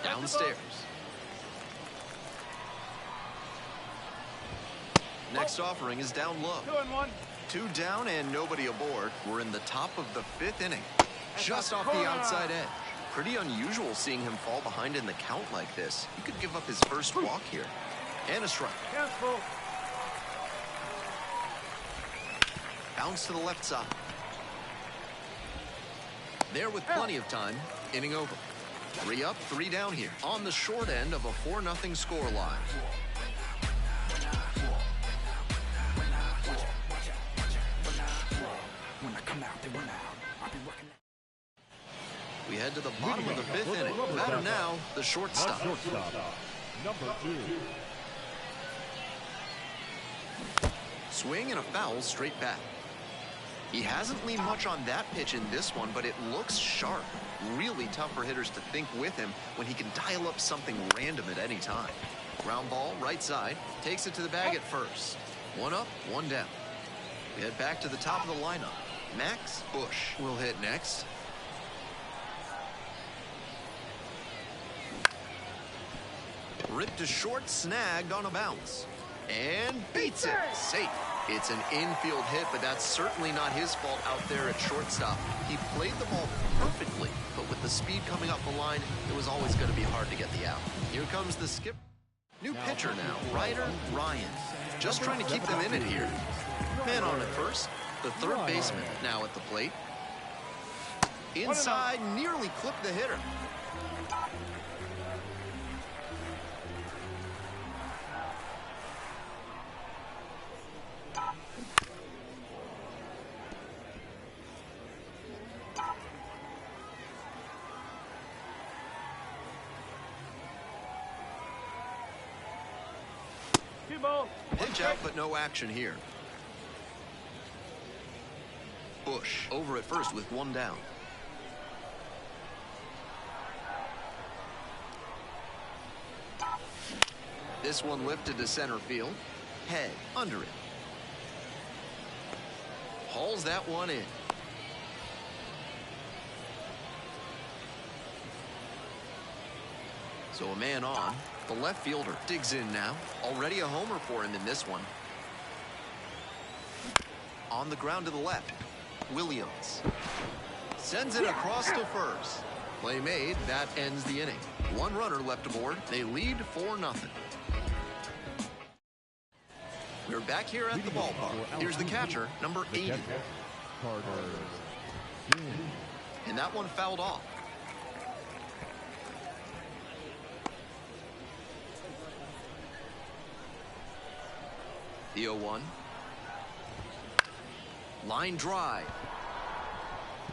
Downstairs. Next offering is down low. 2-1. 2 down and nobody aboard. We're in the top of the 5th inning. Just off the outside edge. Pretty unusual seeing him fall behind in the count like this. He could give up his first walk here. And a strike. Cancel. Bounce to the left side. There with plenty of time. Inning over. 3 up, 3 down here. On the short end of a 4-0 score line. We head to the bottom of the 5th inning. Batter now, the shortstop. Number 2. Swing and a foul straight back. He hasn't leaned much on that pitch in this one, but it looks sharp. Really tough for hitters to think with him when he can dial up something random at any time. Ground ball, right side, takes it to the bag at first. 1 up, 1 down. We head back to the top of the lineup. Max Bush will hit next. Ripped to short, snagged on a bounce. And beats it. Safe. It's an infield hit, but that's certainly not his fault out there at shortstop. He played the ball perfectly, but with the speed coming up the line, it was always going to be hard to get the out. Here comes the skip. New pitcher now, Ryder Ryan. Just trying to keep them in it here. Man on at first. The third baseman now at the plate. Inside, nearly clipped the hitter. Pitch out, but no action here. Bush over at first with one down. This one lifted to center field. Head under it. Hauls that one in. So a man on. The left fielder digs in now. Already a homer for him in this one. On the ground to the left. Williams sends it across to first. Play made. That ends the inning. One runner left aboard. They lead 4-0. We're back here at the ballpark. Here's the catcher, number 80. And that one fouled off. The 0-1. Line drive.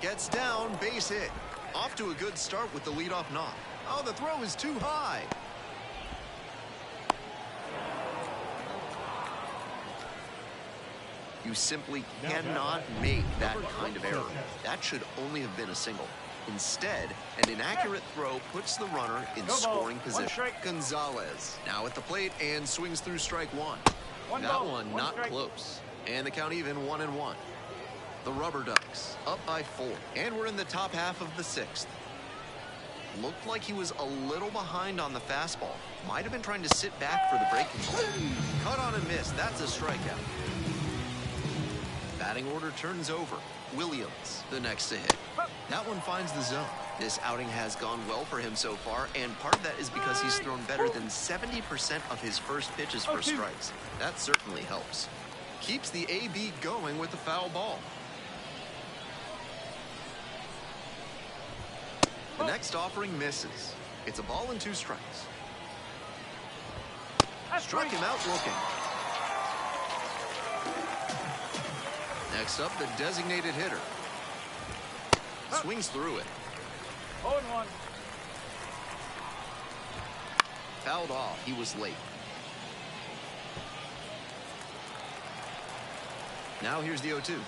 Gets down, base hit. Off to a good start with the leadoff knock. Oh, the throw is too high. You simply cannot make that kind of error. That should only have been a single. Instead, an inaccurate throw puts the runner in scoring position. Gonzalez now at the plate and swings through strike one. That one not close. And the count even 1-1. The Rubber Ducks up by 4. And we're in the top half of the 6th. Looked like he was a little behind on the fastball. Might have been trying to sit back for the breaking ball. Cut on and miss. That's a strikeout. Batting order turns over. Williams, the next to hit. That one finds the zone. This outing has gone well for him so far, and part of that is because he's thrown better than 70% of his first pitches for strikes. That certainly helps. Keeps the AB going with the foul ball. The next offering misses. It's a ball and 2 strikes. Struck him out looking. Next up, the designated hitter. Swings through it. 0-1. Fouled off. He was late. Now here's the 0-2.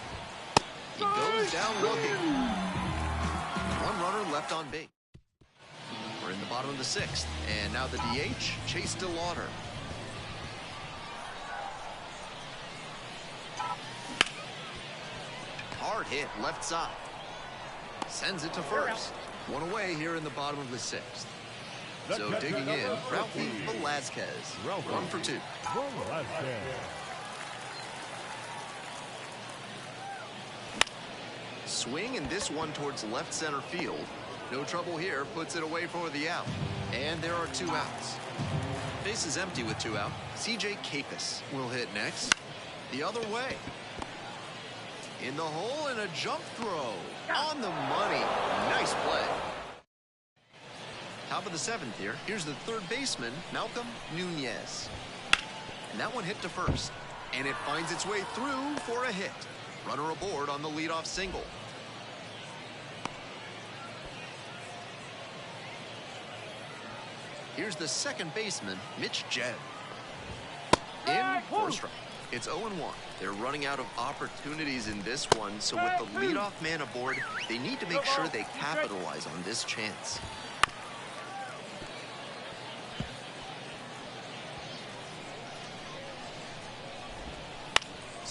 He goes down looking. One runner left on base. We're in the bottom of the 6th. And now the DH, Chase DeLauder. Hard hit left side. Sends it to first. One away here in the bottom of the 6th. So digging in, Ralphie Velazquez. 1 for 2. Swing and this one towards left center field. No trouble here, puts it away for the out. And there are 2 outs. Base is empty with 2 out. CJ Capus will hit next. The other way. In the hole and a jump throw. On the money. Nice play. Top of the 7th here. Here's the third baseman, Malcolm Nunez. And that one hit to first. And it finds its way through for a hit. Runner aboard on the leadoff single. Here's the second baseman, Mitch Jebb. In for a strike. It's 0-1. They're running out of opportunities in this one, so with the leadoff man aboard, they need to make sure they capitalize on this chance.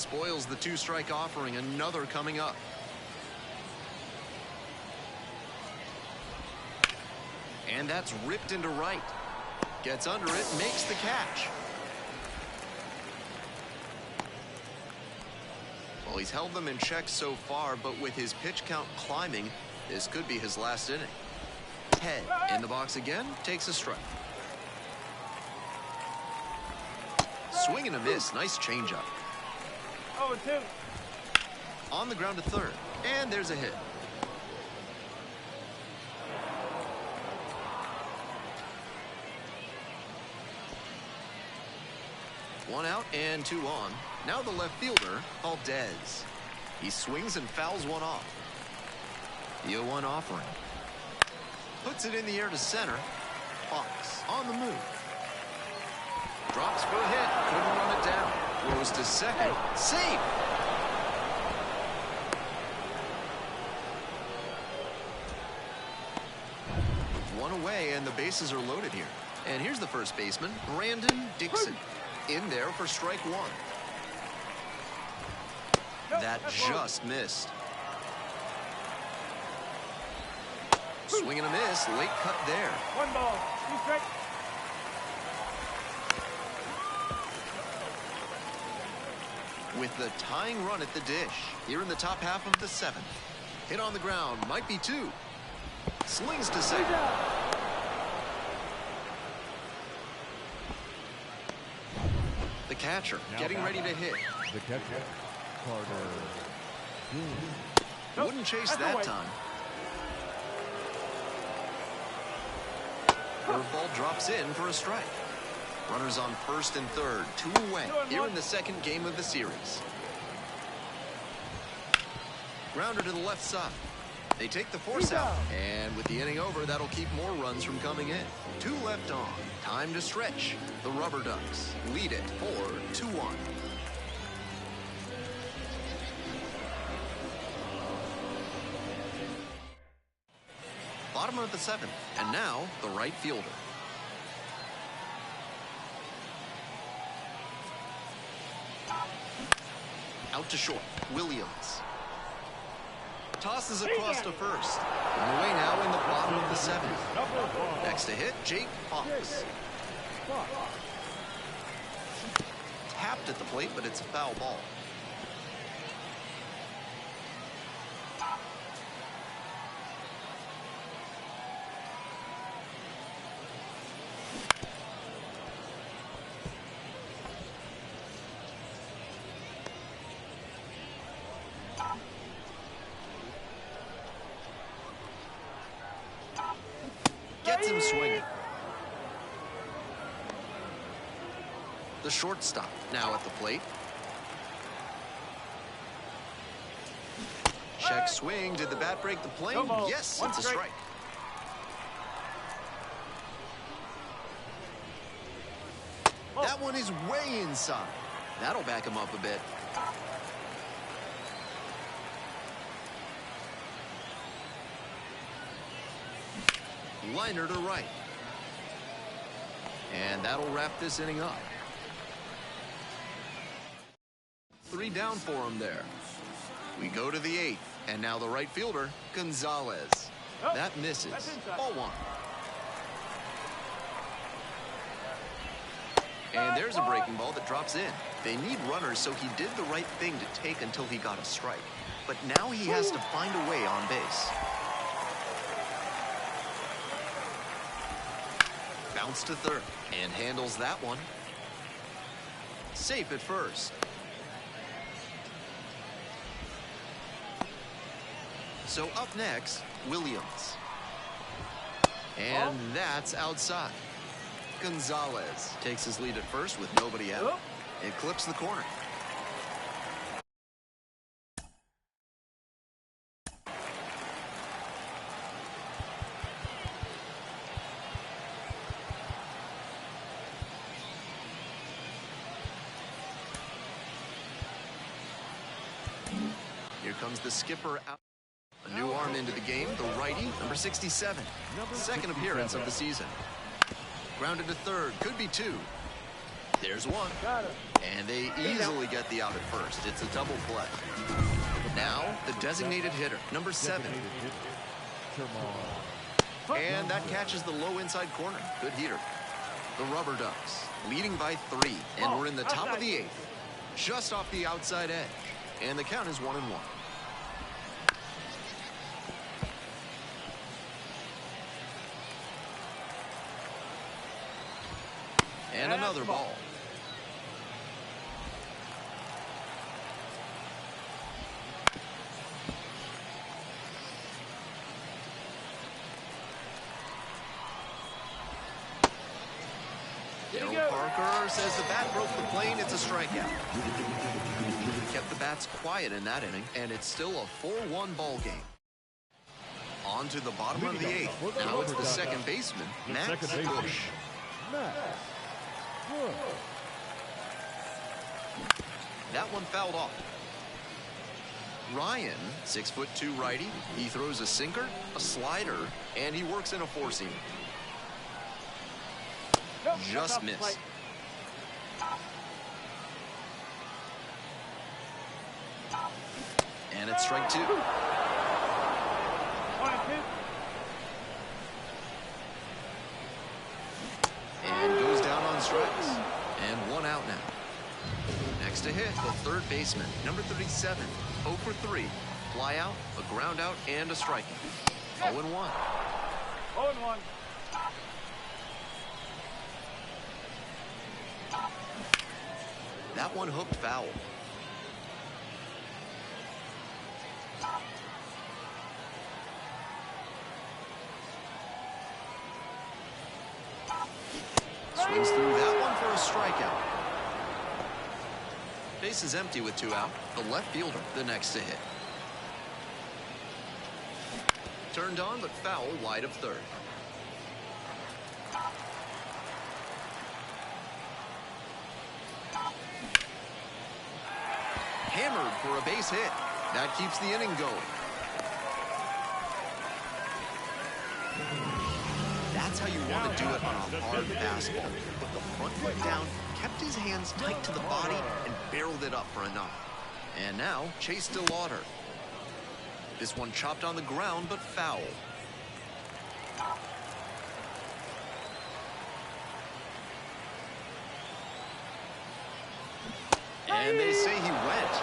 Spoils the two-strike offering, another coming up. And that's ripped into right. Gets under it, makes the catch. Well, he's held them in check so far, but with his pitch count climbing, this could be his last inning. Head in the box again, takes a strike. Swing and a miss, nice changeup. 0-2. On the ground to third, and there's a hit. One out and two on. Now the left fielder, Valdez. He swings and fouls one off. The 0-1 offering. Puts it in the air to center. Fox on the move. Drops for a hit. Couldn't run it down. Throws to second. Safe. One away and the bases are loaded here. And here's the first baseman, Brandon Dixon. In there for strike one. That just missed. Swing and a miss, late cut there. 1 ball, 2 strikes. With the tying run at the dish, here in the top half of the seventh. Hit on the ground, might be two. Slings to second. The catcher getting ready to hit. The catcher, Carter. Wouldn't chase that time. Curveball drops in for a strike. Runners on first and third, 2 away here in the second game of the series. Grounder to the left side. They take the force out, and with the inning over, that'll keep more runs from coming in. 2 left on. Time to stretch. The Rubber Ducks lead it for 2-1. Bottom of the seventh, and now the right fielder. Out to short, Williams. Tosses across to first. On the way now in the bottom of the seventh. Next to hit, Jake Fox. Tapped at the plate, but it's a foul ball. Gets him swinging. The shortstop now at the plate. Check swing. Did the bat break the plane? Yes, it's a strike. That one is way inside. That'll back him up a bit. Liner to right. And that'll wrap this inning up. 3 down for him there. We go to the 8th, and now the right fielder, Gonzalez. That misses. Ball 1. And there's a breaking ball that drops in. They need runners, so he did the right thing to take until he got a strike. But now he has to find a way on base. Bounce to third and handles that one. Safe at first. So up next, Williams. And that's outside. Gonzalez takes his lead at first with nobody out. It clips the corner. Here comes the skipper out. A new arm into the game, the righty, number 67. Second appearance of the season. Grounded to third, could be 2. There's one. Got him. And they easily get the out at first. It's a double play. Now, the designated hitter, number 7. And that catches the low inside corner. Good heater. The Rubber Ducks leading by 3. And we're in the top of the 8th. Just off the outside edge. And the count is 1-1. And another ball. Parker says the bat broke the plane. It's a strikeout. Kept the bats quiet in that inning, and it's still a 4-1 ball game. On to the bottom of the 8th. Now it's the second baseman, Max Bush. That one fouled off. Ryan, 6'2" righty. He throws a sinker, a slider, and he works in a 4-seamer. Just missed. And it's strike 2. 1-2. And goes down on strikes. And 1 out now. Next to hit, the third baseman, number 37, 0 for 3. Fly out, a ground out, and a strikeout. 0-1. 0-1. That one hooked foul. Swings through that one for a strikeout. Base is empty with 2 out. The left fielder, the next to hit. Turned on, but foul wide of third. Hammered for a base hit. That keeps the inning going. That's how you want to do it on a hard fastball. Put the front foot down, kept his hands tight to the body, and barreled it up for a knock. And now, Chase DeLauder. This one chopped on the ground, but foul. And they say he went.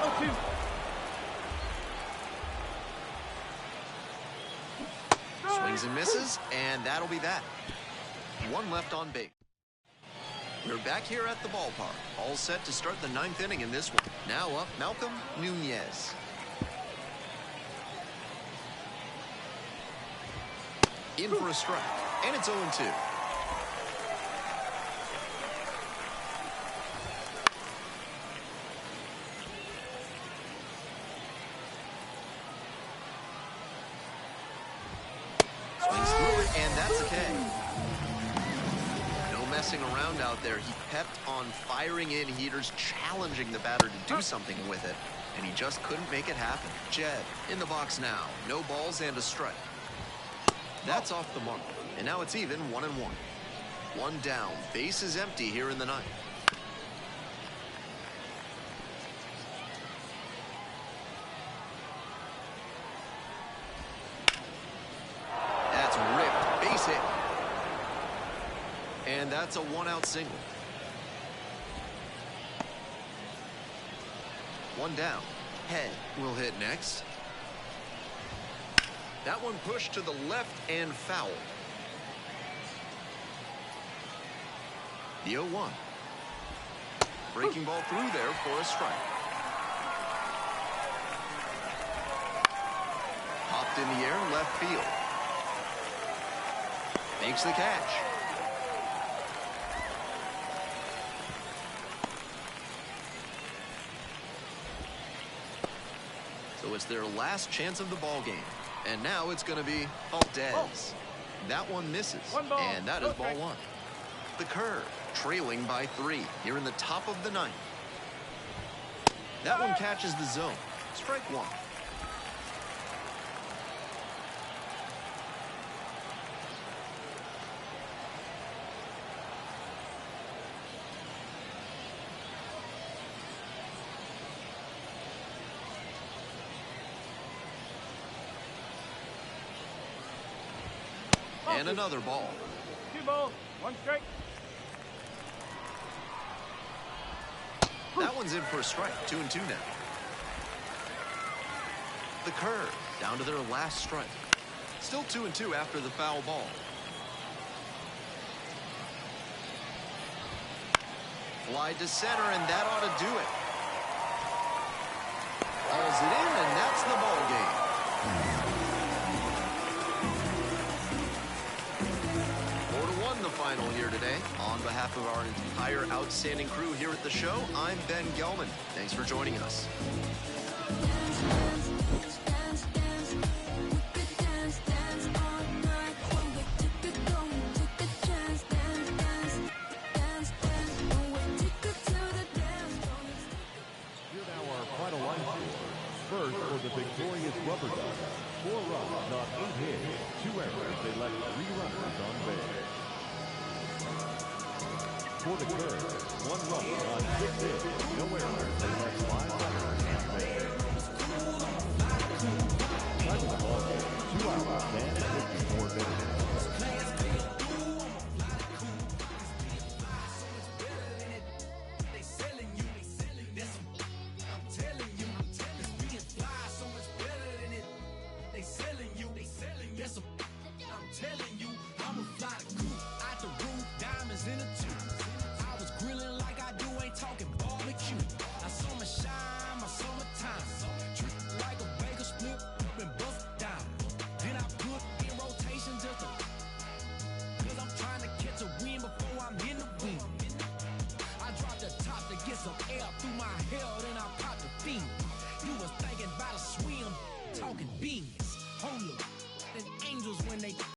0-2. Swings and misses, and that'll be that. 1 left on base. We're back here at the ballpark, all set to start the 9th inning in this one. Now up, Malcolm Nunez. In for a strike, and it's 0-2. Swings through it, and that's a K. No messing around out there. He kept on firing in heaters, challenging the batter to do something with it, and he just couldn't make it happen. Jed in the box now. No balls and a strike. That's off the mark, and now it's even 1-1. 1 down. Base is empty here in the 9th. That's ripped. Base hit. And that's a 1-out single. 1 down. Head will hit next. That one pushed to the left and foul. The 0-1. Breaking ball through there for a strike. Popped in the air, left field. Makes the catch. So it's their last chance of the ball game. And now it's going to be Valdez. That one misses. And that is ball 1. The curve, trailing by 3 here in the top of the 9th. That one catches the zone. Strike 1. And another ball. 2 balls, 1 strike. That one's in for a strike. 2-2 now. The curve down to their last strike. Still 2-2 after the foul ball. Fly to center, and that ought to do it. Hauls it in, and that's the ball game. 4-1 the final here today. On behalf of our entire outstanding crew here at the show, I'm Ben Gelman. Thanks for joining us. First for the victorious Rubber Ducks, 4 runs on 8 hits, 2 errors. They left 3 runners on base. For the Curve, 1 run on 6 hits, no errors. They left 5 runners on base. Time of the ball game, 2 hours and 54 minutes. Some air through my hair, then I popped the fiend. You was thinking about a swim, talking beans. Hold up, and angels when they